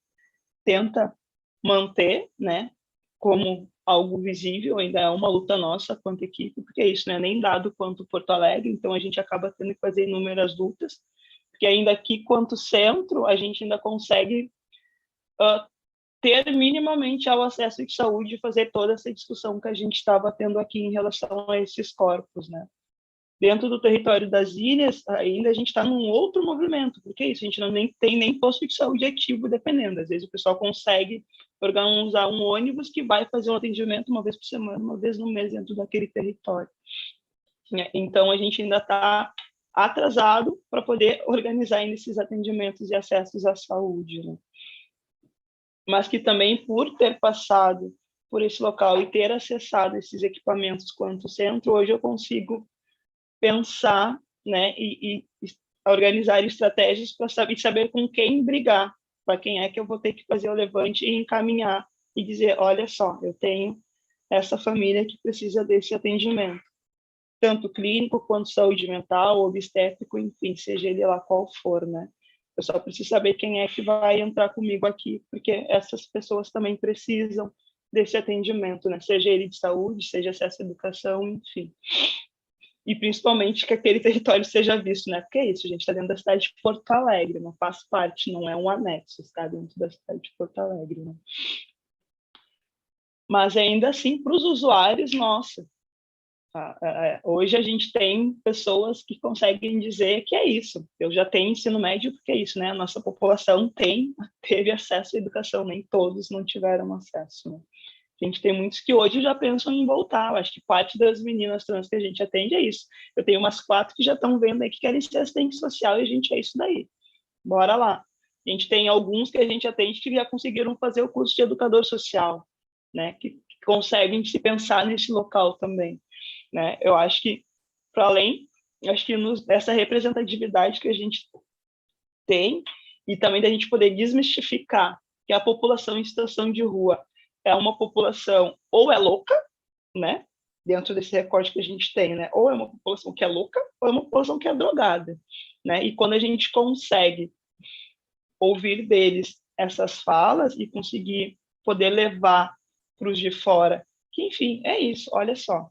tenta manter, né, como algo visível, ainda é uma luta nossa quanto equipe, porque é isso, né, nem dado quanto Porto Alegre, então a gente acaba tendo que fazer inúmeras lutas, porque ainda aqui, quanto centro, a gente ainda consegue ter minimamente ao acesso de saúde e fazer toda essa discussão que a gente estava tendo aqui em relação a esses corpos, né. Dentro do território das ilhas, ainda a gente está num outro movimento, porque é isso, a gente não tem nem posto de saúde ativo, dependendo. Às vezes o pessoal consegue organizar um ônibus que vai fazer um atendimento uma vez por semana, uma vez no mês dentro daquele território. Então, a gente ainda está atrasado para poder organizar ainda esses atendimentos e acessos à saúde, né? Mas que também, por ter passado por esse local e ter acessado esses equipamentos quanto centro, hoje eu consigo pensar, né, e organizar estratégias para saber com quem brigar, para quem é que eu vou ter que fazer o levante e encaminhar e dizer, olha só, eu tenho essa família que precisa desse atendimento, tanto clínico quanto saúde mental, obstétrico, enfim, seja ele lá qual for, né? Eu só preciso saber quem é que vai entrar comigo aqui, porque essas pessoas também precisam desse atendimento, né? Seja ele de saúde, seja acesso à educação, enfim. E principalmente que aquele território seja visto, né? Porque é isso, a gente está dentro da cidade de Porto Alegre, não faz parte, não é um anexo, está dentro da cidade de Porto Alegre, né? Mas ainda assim, para os usuários, nossa, hoje a gente tem pessoas que conseguem dizer que é isso. Eu já tenho ensino médio, porque é isso, né? A nossa população teve acesso à educação, nem todos não tiveram acesso, né? A gente tem muitos que hoje já pensam em voltar. Eu acho que parte das meninas trans que a gente atende é isso. Eu tenho umas 4 que já estão vendo aí que querem ser assistente social e a gente é isso daí. Bora lá. A gente tem alguns que a gente atende que já conseguiram fazer o curso de educador social, né? Que conseguem se pensar nesse local também, né? Eu acho que, para além, acho que essa representatividade que a gente tem e também da gente poder desmistificar que a população em situação de rua é uma população ou é louca, né? Dentro desse recorte que a gente tem, né? Ou é uma população que é louca, ou é uma população que é drogada, né? E quando a gente consegue ouvir deles essas falas e conseguir poder levar para os de fora, que enfim, é isso, olha só.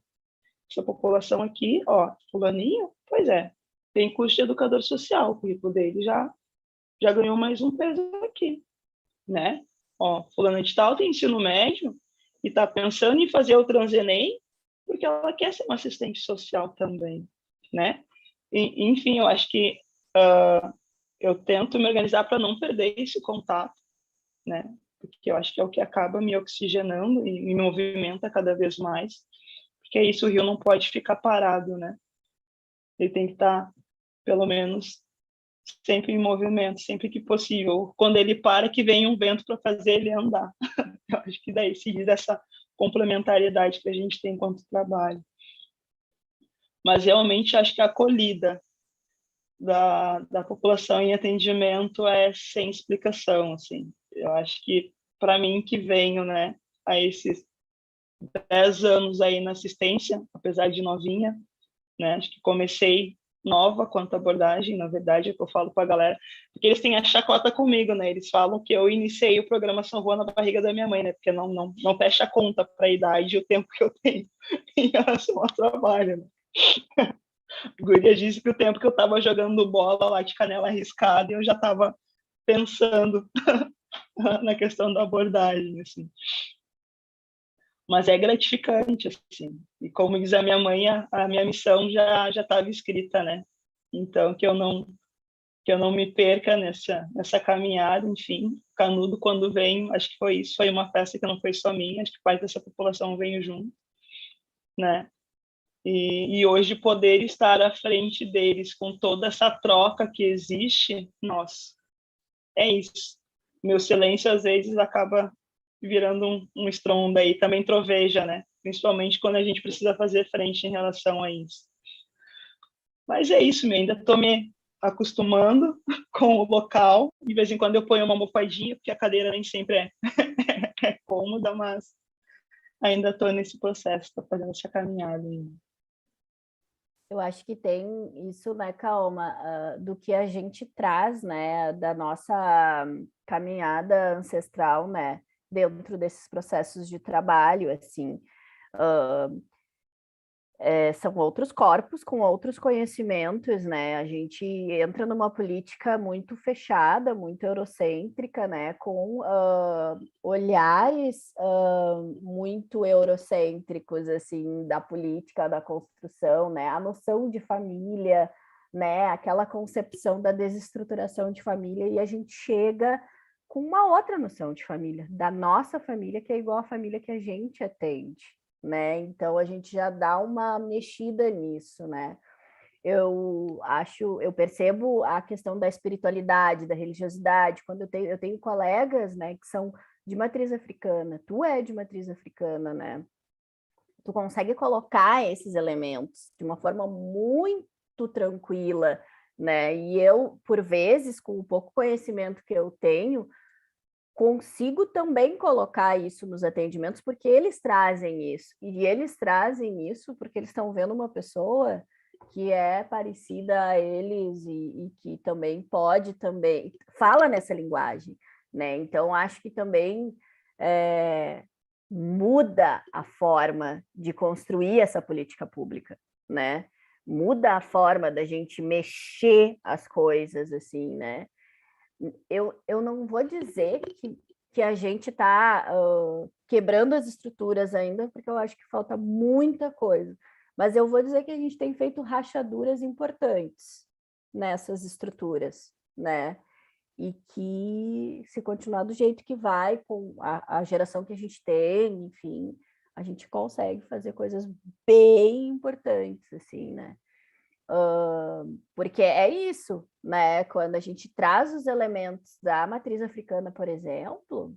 Essa população aqui, ó, fulaninho, pois é, tem curso de educador social, o currículo dele já ganhou mais um peso aqui, né? Ó, fulana de tal tem ensino médio e está pensando em fazer o Transenem porque ela quer ser uma assistente social também, né? E, enfim, eu acho que eu tento me organizar para não perder esse contato, né? Porque eu acho que é o que acaba me oxigenando e me movimenta cada vez mais, porque é isso, o rio não pode ficar parado, né? Ele tem que estar, pelo menos, sempre em movimento, sempre que possível. Quando ele para, que vem um vento para fazer ele andar. Eu acho que daí se diz essa complementariedade que a gente tem enquanto trabalho. Mas realmente acho que a acolhida da população em atendimento é sem explicação, assim. Eu acho que, para mim, que venho, né, a esses 10 anos aí na assistência, apesar de novinha, né, acho que comecei nova quanto à abordagem, na verdade, é o que eu falo para a galera, porque eles têm a chacota comigo, né? Eles falam que eu iniciei o programa São Juan na barriga da minha mãe, né? Porque não fecha a conta para a idade e o tempo que eu tenho em relação ao trabalho, né? O Guria disse que o tempo que eu estava jogando bola lá de canela arriscada, eu já estava pensando na questão da abordagem, assim. Mas é gratificante, assim. E como diz a minha mãe, a minha missão já estava escrita, né? Então, que eu não me perca nessa caminhada, enfim. Canudo, quando vem, acho que foi isso, foi uma festa que não foi só minha, acho que parte dessa população veio junto, né? E hoje poder estar à frente deles com toda essa troca que existe, nossa, é isso. Meu silêncio, às vezes, acaba virando um estrondo aí, também troveja, né? Principalmente quando a gente precisa fazer frente em relação a isso. Mas é isso, ainda estou me acostumando com o local. De vez em quando eu ponho uma almofadinha, porque a cadeira nem sempre é cômoda, mas ainda estou nesse processo, estou fazendo essa caminhada ainda. Eu acho que tem isso, né, Calma, do que a gente traz, né, da nossa caminhada ancestral, né, dentro desses processos de trabalho, assim. São outros corpos com outros conhecimentos, né? A gente entra numa política muito fechada, muito eurocêntrica, né? Com olhares muito eurocêntricos, assim, da política, da construção, né? A noção de família, né? Aquela concepção da desestruturação de família, e a gente chega com uma outra noção de família, da nossa família, que é igual à família que a gente atende, né? Então a gente já dá uma mexida nisso, né? Eu percebo a questão da espiritualidade, da religiosidade, quando eu tenho colegas, né, que são de matriz africana, tu é de matriz africana, né? Tu consegue colocar esses elementos de uma forma muito tranquila, né? E eu, por vezes, com o pouco conhecimento que eu tenho, consigo também colocar isso nos atendimentos, porque eles trazem isso. E eles trazem isso porque eles estão vendo uma pessoa que é parecida a eles e que também fala nessa linguagem, né? Então, acho que também muda a forma de construir essa política pública, né? Muda a forma da gente mexer as coisas, assim, né? Eu não vou dizer que a gente está quebrando as estruturas ainda, porque eu acho que falta muita coisa. Mas eu vou dizer que a gente tem feito rachaduras importantes nessas estruturas, né? E que, se continuar do jeito que vai, com a geração que a gente tem, enfim, a gente consegue fazer coisas bem importantes, assim, né? Porque é isso, né? Quando a gente traz os elementos da matriz africana, por exemplo,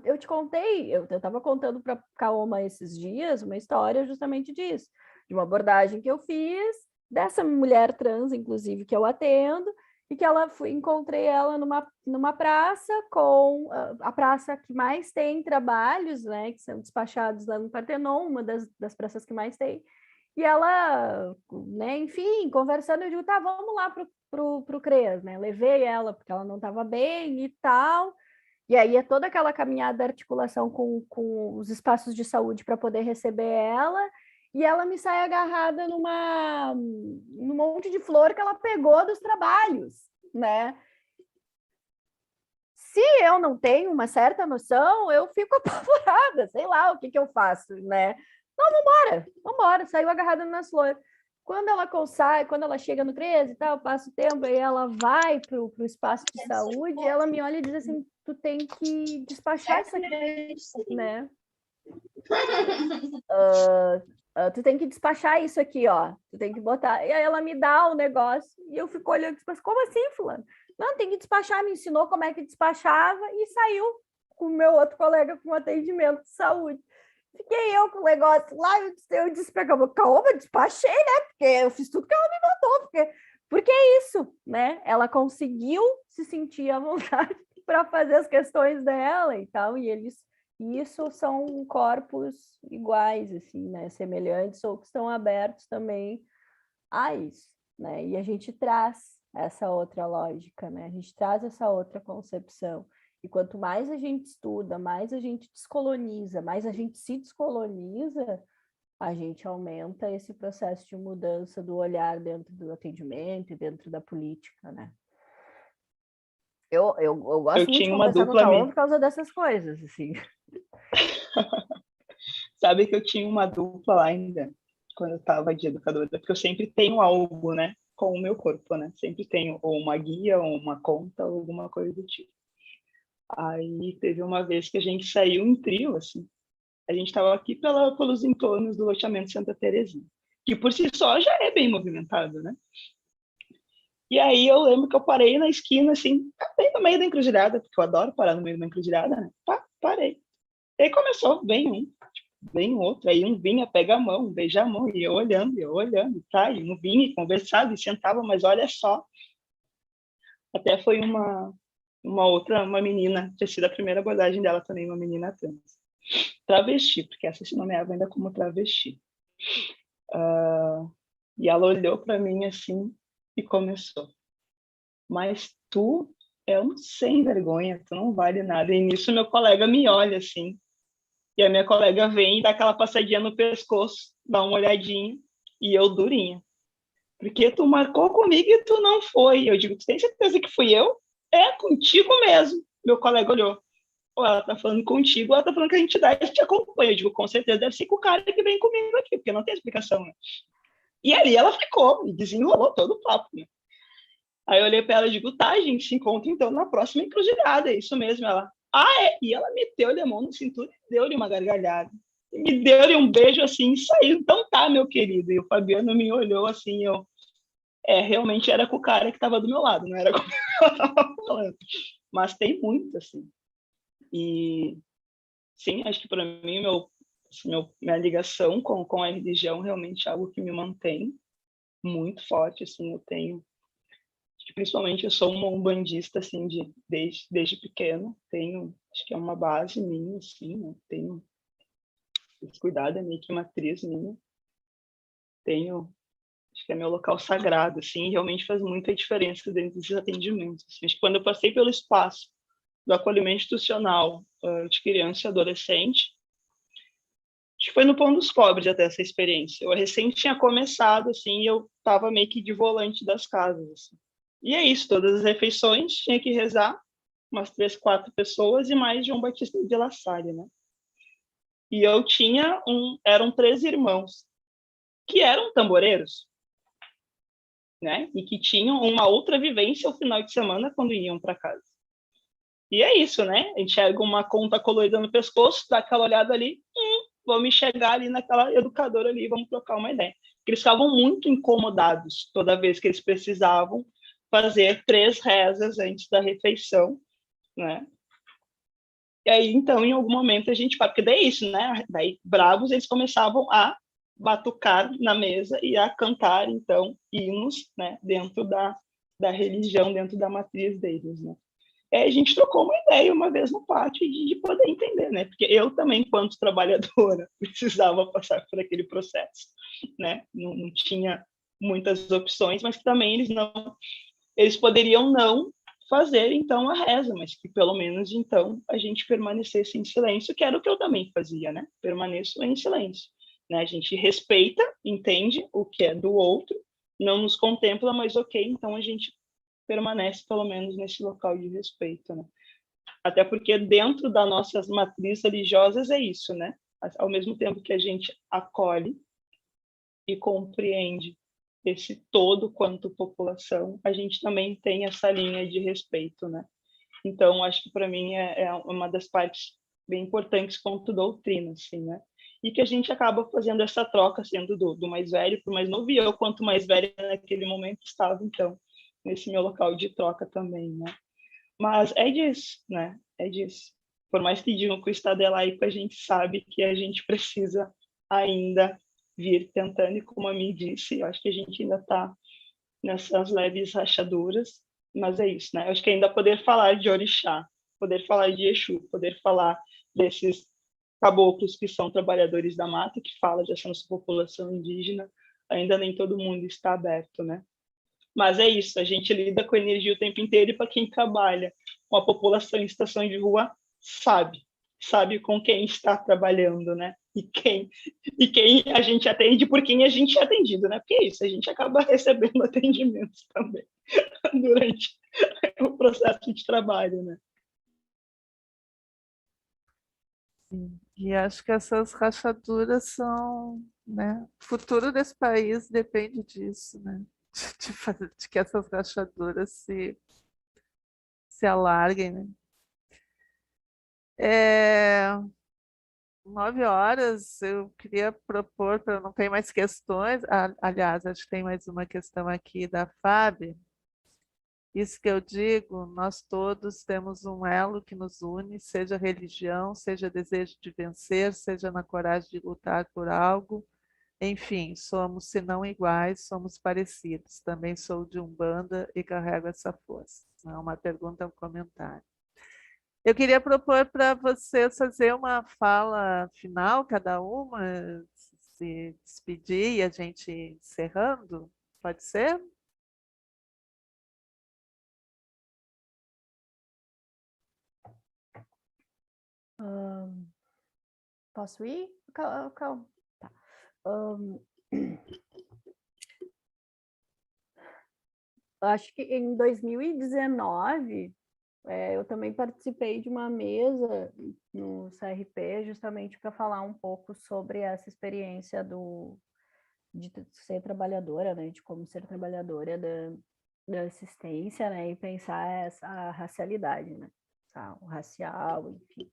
eu te contei, eu estava contando para Kaoma esses dias uma história justamente disso, de uma abordagem que eu fiz, dessa mulher trans, inclusive, que eu atendo, e que encontrei ela numa praça, com a praça que mais tem trabalhos, né? Que são despachados lá no Partenon, uma das praças que mais tem. E ela, né, enfim, conversando, eu digo, tá, vamos lá pro CREAS, né? Levei ela, porque ela não estava bem e tal. E aí é toda aquela caminhada, articulação com os espaços de saúde para poder receber ela. E ela me sai agarrada num monte de flor que ela pegou dos trabalhos, né? Se eu não tenho uma certa noção, eu fico apavorada, sei lá o que eu faço, né? Não, vambora, saiu agarrada nas flores. Quando ela chega no 13 e tal, passa o tempo, aí ela vai pro espaço de saúde, e ela me olha e diz assim, tu tem que despachar isso aqui, né? Tu tem que despachar isso aqui, ó. Tu tem que botar. E aí ela me dá o negócio, e eu fico olhando, mas como assim, fulano? Não, tem que despachar, me ensinou como é que despachava, e saiu com o meu outro colega com atendimento de saúde. Fiquei eu com o negócio lá, eu disse para ela, calma, despachei, né? Porque eu fiz tudo que ela me mandou, porque é isso, né? Ela conseguiu se sentir à vontade para fazer as questões dela e tal, e isso são corpos iguais, assim, né? Semelhantes, ou que estão abertos também a isso, né? E a gente traz essa outra lógica, né? A gente traz essa outra concepção. E quanto mais a gente estuda, mais a gente descoloniza, mais a gente se descoloniza, a gente aumenta esse processo de mudança do olhar dentro do atendimento e dentro da política, né? Eu Eu gosto muito de tinha uma conversar com o dupla Cauã amiga. por causa dessas coisas, assim. Sabe que eu tinha uma dupla lá ainda, quando eu estava de educadora, porque eu sempre tenho algo, né, com o meu corpo, né? Sempre tenho ou uma guia, ou uma conta, ou alguma coisa do tipo. Aí teve uma vez que a gente saiu em trio, assim. A gente estava aqui pelos entornos do loteamento Santa Terezinha, que por si só já é bem movimentado, né? E aí eu lembro que eu parei na esquina, assim, bem no meio da encruzilhada, porque eu adoro parar no meio da encruzilhada, né? Parei. E aí começou, vem outro, aí um vinha, pega a mão, beija a mão, e eu olhando, tá? E um vinha, e conversava, e sentava, mas olha só. Até foi uma menina, tinha sido a primeira abordagem dela também, uma menina trans. Travesti, porque essa se nomeava ainda como travesti. E ela olhou para mim assim e começou. Mas tu é um sem vergonha, tu não vale nada. E nisso meu colega me olha assim, e a minha colega vem e dá aquela passadinha no pescoço, dá uma olhadinha, e eu durinha. Porque tu marcou comigo e tu não foi. Eu digo, tu tem certeza que fui eu? É, contigo mesmo. Meu colega olhou. Ou ela tá falando contigo, ou ela tá falando que a entidade te acompanha. Eu digo, com certeza deve ser com o cara que vem comigo aqui, porque não tem explicação, né? E ali ela ficou, e desenrolou todo o papo, né? Aí eu olhei para ela e digo, tá, a gente se encontra então na próxima encruzilhada, é isso mesmo. Ela, é? E ela meteu-lhe a mão na cintura e deu-lhe uma gargalhada. E me deu-lhe um beijo assim e saiu. Então tá, meu querido. E o Fabiano me olhou assim, realmente era com o cara que estava do meu lado, não era com o que eu estava falando. Mas tem muito, assim. E sim, acho que para mim minha ligação com a religião realmente é algo que me mantém muito forte, assim, eu tenho, principalmente eu sou uma umbandista, assim, desde pequeno, tenho, acho que é uma base minha, assim, né? Tenho esse cuidado, é meio que matriz minha, tenho, acho que é meu local sagrado, assim, e realmente faz muita diferença dentro desses atendimentos, assim. Acho que quando eu passei pelo espaço do acolhimento institucional de criança e adolescente, acho que foi no Pão dos Pobres até essa experiência. Eu recém tinha começado, assim, e eu estava meio que de volante das casas, assim. E é isso, todas as refeições tinha que rezar, umas 3, 4 pessoas e mais João Batista de La Salle, né? E eu eram 3 irmãos, que eram tamboreiros, né? E que tinham uma outra vivência ao final de semana quando iam para casa. E é isso, né? A gente enxerga uma conta colorida no pescoço, dá aquela olhada ali, vamos chegar ali naquela educadora ali, vamos trocar uma ideia. Porque eles estavam muito incomodados toda vez que eles precisavam fazer 3 rezas antes da refeição, né? E aí, então, em algum momento a gente, porque daí é isso, né? Daí, bravos, eles começavam a batucar na mesa e a cantar, então, hinos, né? Dentro da religião, dentro da matriz deles, né? A gente trocou uma ideia uma vez no pátio de poder entender, né? Porque eu também, enquanto trabalhadora, precisava passar por aquele processo, né? Não tinha muitas opções, mas que também eles poderiam não fazer então a reza, mas que pelo menos então a gente permanecesse em silêncio, que era o que eu também fazia, né? Permaneço em silêncio, né? A gente respeita, entende o que é do outro, não nos contempla, mas ok, então a gente permanece pelo menos nesse local de respeito, né? Até porque dentro das nossas matrizes religiosas é isso, né? Ao mesmo tempo que a gente acolhe e compreende esse todo quanto população, a gente também tem essa linha de respeito, né? Então, acho que para mim é uma das partes bem importantes quanto doutrina, assim, né? E que a gente acaba fazendo essa troca, sendo do mais velho para o mais novo, e eu, quanto mais velha naquele momento, estava, então, nesse meu local de troca também, né? Mas é disso, né? É disso. Por mais que digam que o Estado é laico, a gente sabe que a gente precisa ainda vir tentando, e como a mim disse, eu acho que a gente ainda está nessas leves rachaduras, mas é isso, né? Eu acho que ainda poder falar de orixá, poder falar de Exu, poder falar desses caboclos que são trabalhadores da mata, que fala dessa nossa população indígena, ainda nem todo mundo está aberto, né? Mas é isso, a gente lida com energia o tempo inteiro e para quem trabalha com a população em situação de rua, sabe com quem está trabalhando, né? E quem a gente atende, por quem a gente é atendido, né? Porque é isso, a gente acaba recebendo atendimentos também durante o processo de trabalho, né? Sim. E acho que essas rachaduras são, né? O futuro desse país depende disso, né? De que essas rachaduras se alarguem, né? É, 9 horas, eu queria propor, para não ter mais questões, aliás, acho que tem mais uma questão aqui da Fábio. Isso que eu digo, nós todos temos um elo que nos une, seja religião, seja desejo de vencer, seja na coragem de lutar por algo. Enfim, somos, se não iguais, somos parecidos. Também sou de Umbanda e carrego essa força. Não é uma pergunta, é um comentário. Eu queria propor para vocês fazer uma fala final, cada uma, se despedir e a gente encerrando. Pode ser? Posso ir? Calma. Tá. Acho que em 2019, eu também participei de uma mesa no CRP, justamente para falar um pouco sobre essa experiência de ser trabalhadora, né, de como ser trabalhadora da assistência, né, e pensar essa racialidade, né, o racial, enfim.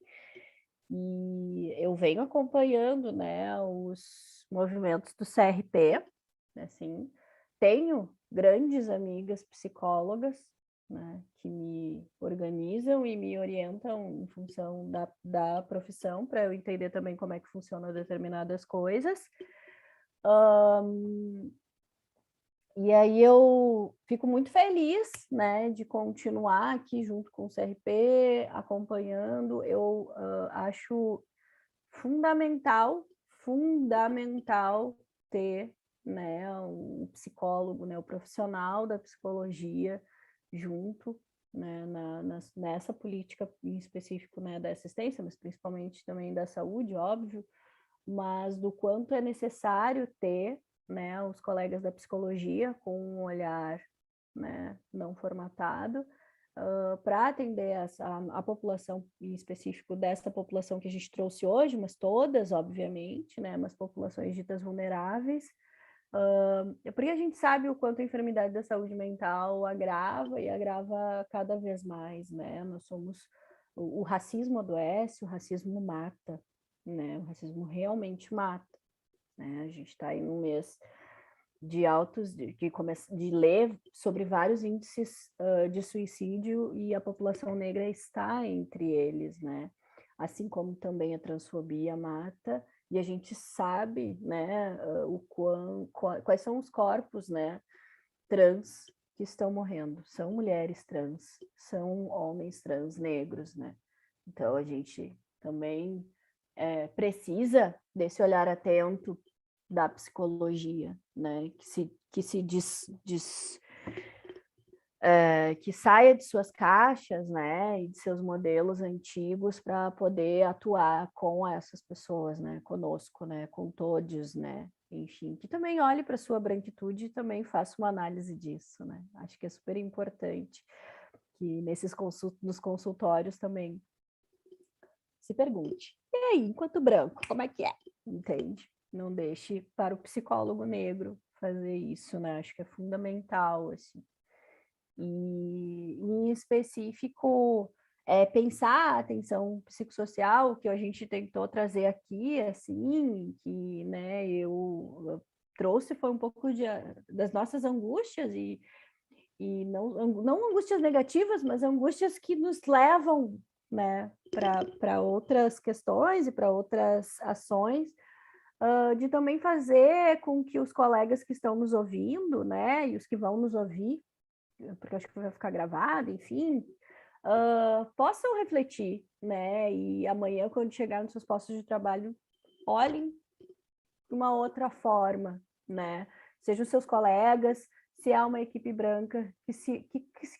E eu venho acompanhando, né, os movimentos do CRP, assim, tenho grandes amigas psicólogas, né, que me organizam e me orientam em função da profissão, para eu entender também como é que funcionam determinadas coisas. E aí eu fico muito feliz, né, de continuar aqui junto com o CRP, acompanhando. Eu acho fundamental ter, né, um psicólogo, né, o profissional da psicologia junto, né, nessa política em específico, né, da assistência, mas principalmente também da saúde, óbvio, mas do quanto é necessário ter, né, os colegas da psicologia com um olhar, né, não formatado, para atender a população, em específico dessa população que a gente trouxe hoje, mas todas, obviamente, né, mas populações ditas vulneráveis, porque a gente sabe o quanto a enfermidade da saúde mental agrava e agrava cada vez mais, né? Nós somos o racismo adoece, o racismo mata, né? O racismo realmente mata, né? A gente está aí num mês de de ler sobre vários índices de suicídio e a população negra está entre eles, né? Assim como também a transfobia mata, e a gente sabe, né, quais são os corpos, né, trans que estão morrendo. São mulheres trans, são homens trans negros, né? Então a gente também precisa desse olhar atento da psicologia, né? Que saia de suas caixas, né, e de seus modelos antigos para poder atuar com essas pessoas, né, conosco, né, com todos, né, enfim, que também olhe para sua branquitude e também faça uma análise disso, né. Acho que é super importante que nos consultórios também se pergunte: e aí, enquanto branco, como é que é? Entende? Não deixe para o psicólogo negro fazer isso, né? Acho que é fundamental, assim. E, em específico, pensar a atenção psicossocial, que a gente tentou trazer aqui, assim, que, né, eu trouxe foi um pouco das nossas angústias, e não angústias negativas, mas angústias que nos levam, né, para outras questões e para outras ações, de também fazer com que os colegas que estão nos ouvindo, né, e os que vão nos ouvir, porque acho que vai ficar gravado, enfim, possam refletir, né, e amanhã, quando chegar nos seus postos de trabalho, olhem de uma outra forma, né, sejam seus colegas, se é uma equipe branca,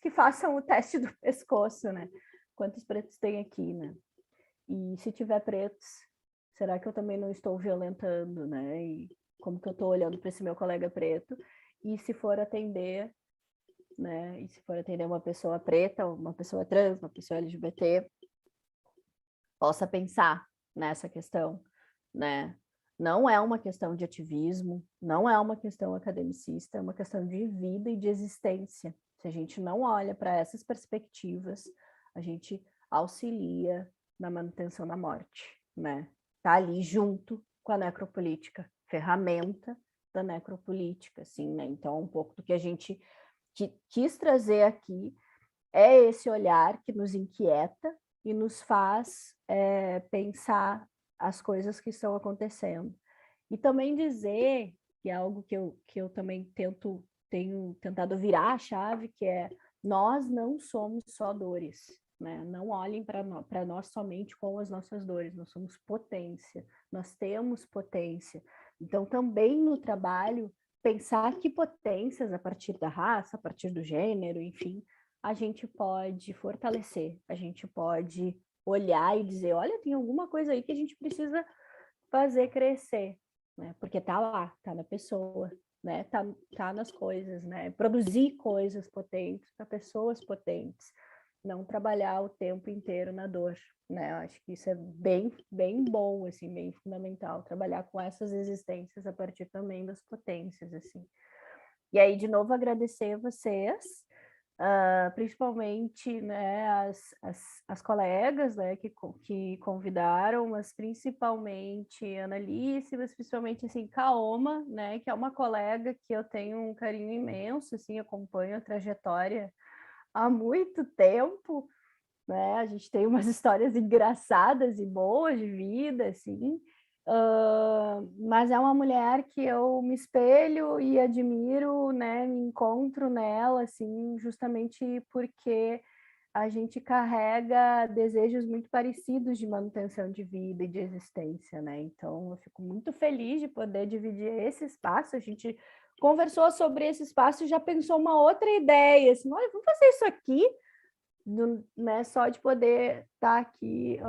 que façam o teste do pescoço, né? Quantos pretos tem aqui, né? E se tiver pretos, será que eu também não estou violentando, né? E como que eu estou olhando para esse meu colega preto? E se for atender, né? E se for atender uma pessoa preta, uma pessoa trans, uma pessoa LGBT, possa pensar nessa questão, né? Não é uma questão de ativismo, não é uma questão academicista, é uma questão de vida e de existência. Se a gente não olha para essas perspectivas, a gente auxilia na manutenção da morte, né? Tá ali junto com a necropolítica, ferramenta da necropolítica, assim, né? Então, um pouco do que a gente quis trazer aqui é esse olhar que nos inquieta e nos faz pensar as coisas que estão acontecendo. E também dizer, que é algo que eu também tenho tentado virar a chave, que é: nós não somos só dores, né? Não olhem para nós somente com as nossas dores, nós somos potência, nós temos potência. Então, também no trabalho, pensar que potências, a partir da raça, a partir do gênero, enfim, a gente pode fortalecer, a gente pode olhar e dizer: olha, tem alguma coisa aí que a gente precisa fazer crescer, né? Porque tá lá, tá na pessoa, né? Tá nas coisas, né? Produzir coisas potentes para pessoas potentes, não trabalhar o tempo inteiro na dor, né? Eu acho que isso é bem, bem bom, assim, bem fundamental, trabalhar com essas existências a partir também das potências, assim. E aí, de novo, agradecer a vocês, principalmente, né, as colegas, né, que convidaram, mas principalmente a Alice, mas principalmente, assim, Kaoma, né, que é uma colega que eu tenho um carinho imenso, assim, acompanho a trajetória há muito tempo, né, a gente tem umas histórias engraçadas e boas de vida, assim, mas é uma mulher que eu me espelho e admiro, né, me encontro nela, assim, justamente porque a gente carrega desejos muito parecidos de manutenção de vida e de existência, né? Então, eu fico muito feliz de poder dividir esse espaço. A gente conversou sobre esse espaço e já pensou uma outra ideia, assim: olha, vamos fazer isso aqui, né, só de poder estar aqui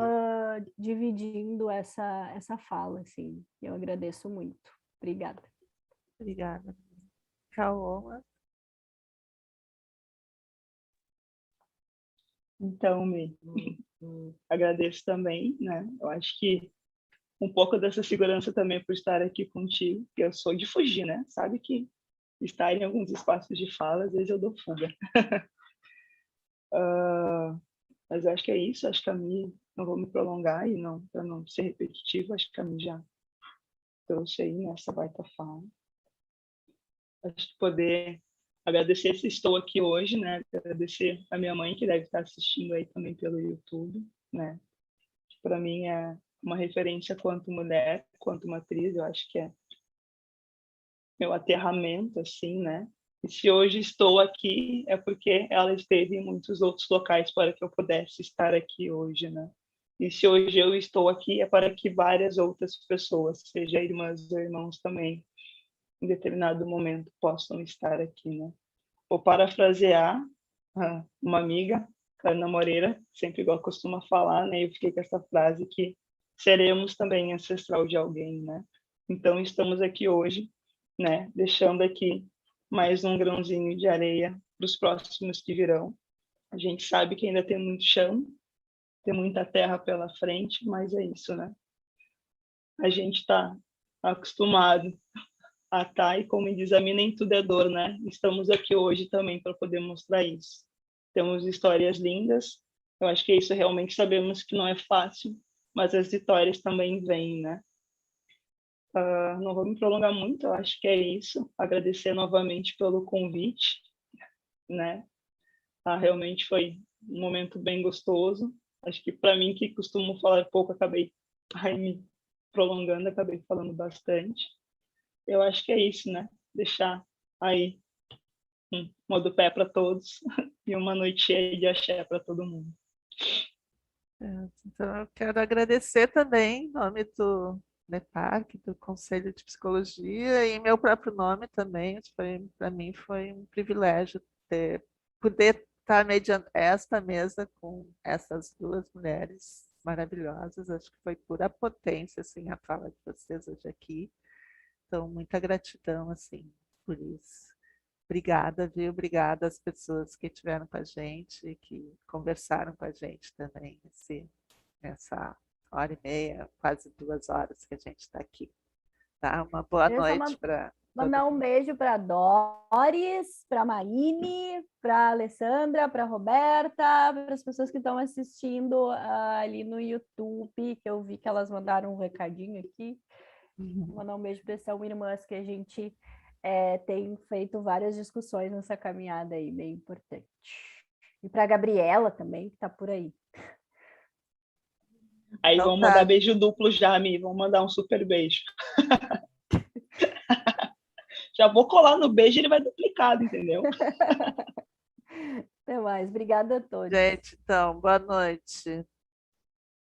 dividindo essa fala, assim. Eu agradeço muito. Obrigada. Obrigada. Kaoma. Então, agradeço também, né? Eu acho que um pouco dessa segurança também por estar aqui contigo, que eu sou de fugir, né? Sabe que estar em alguns espaços de fala, às vezes eu dou fuga. Mas eu acho que é isso, acho que a Mi, não vou me prolongar e não, para não ser repetitivo, acho que a Mi já trouxe aí nessa baita fala. Acho que poder agradecer se estou aqui hoje, né? Agradecer a minha mãe, que deve estar assistindo aí também pelo YouTube, né? Para mim é uma referência quanto mulher, quanto matriz, eu acho que é meu aterramento, assim, né? E se hoje estou aqui, é porque ela esteve em muitos outros locais para que eu pudesse estar aqui hoje, né? E se hoje eu estou aqui, é para que várias outras pessoas, seja irmãs ou irmãos também, em determinado momento, possam estar aqui, né? Vou parafrasear uma amiga, Ana Moreira, sempre igual costuma falar, né? Eu fiquei com essa frase que seremos também ancestral de alguém, né? Então, estamos aqui hoje, né? Deixando aqui mais um grãozinho de areia para os próximos que virão. A gente sabe que ainda tem muito chão, tem muita terra pela frente, mas é isso, né? A gente está acostumado a estar, e como diz a mim, nem tudo é dor, né? Estamos aqui hoje também para poder mostrar isso. Temos histórias lindas, eu acho que isso realmente sabemos que não é fácil, mas as vitórias também vêm, né? Não vou me prolongar muito, eu acho que é isso. Agradecer novamente pelo convite, né? Realmente foi um momento bem gostoso. Acho que para mim, que costumo falar pouco, acabei me prolongando, acabei falando bastante. Eu acho que é isso, né? Deixar aí um rodopé para todos e uma noite cheia de axé para todo mundo. Então, eu quero agradecer também, em nome do NEPAC, do Conselho de Psicologia, e meu próprio nome também. Para mim foi um privilégio poder estar mediando esta mesa com essas duas mulheres maravilhosas. Acho que foi pura potência, assim, a fala de vocês hoje aqui. Então, muita gratidão, assim, por isso. Obrigada, viu? Obrigada às pessoas que estiveram com a gente, que conversaram com a gente também nessa hora e meia, quase 2 horas que a gente está aqui. Tá? Uma boa Queria só noite para mandar todo um mundo. beijo para Doris, para Marine, para Alessandra, para Roberta, para as pessoas que estão assistindo ali no YouTube, que eu vi que elas mandaram um recadinho aqui. Vou mandar um beijo para essas irmãs que a gente tem feito várias discussões nessa caminhada aí, bem importante. E para a Gabriela também, que está por aí. Aí Então vamos tá. mandar beijo duplo já, Mi. Vamos mandar um super beijo. Já vou colar no beijo e ele vai duplicado, entendeu? Até mais. Obrigada a todos. Gente, então, boa noite.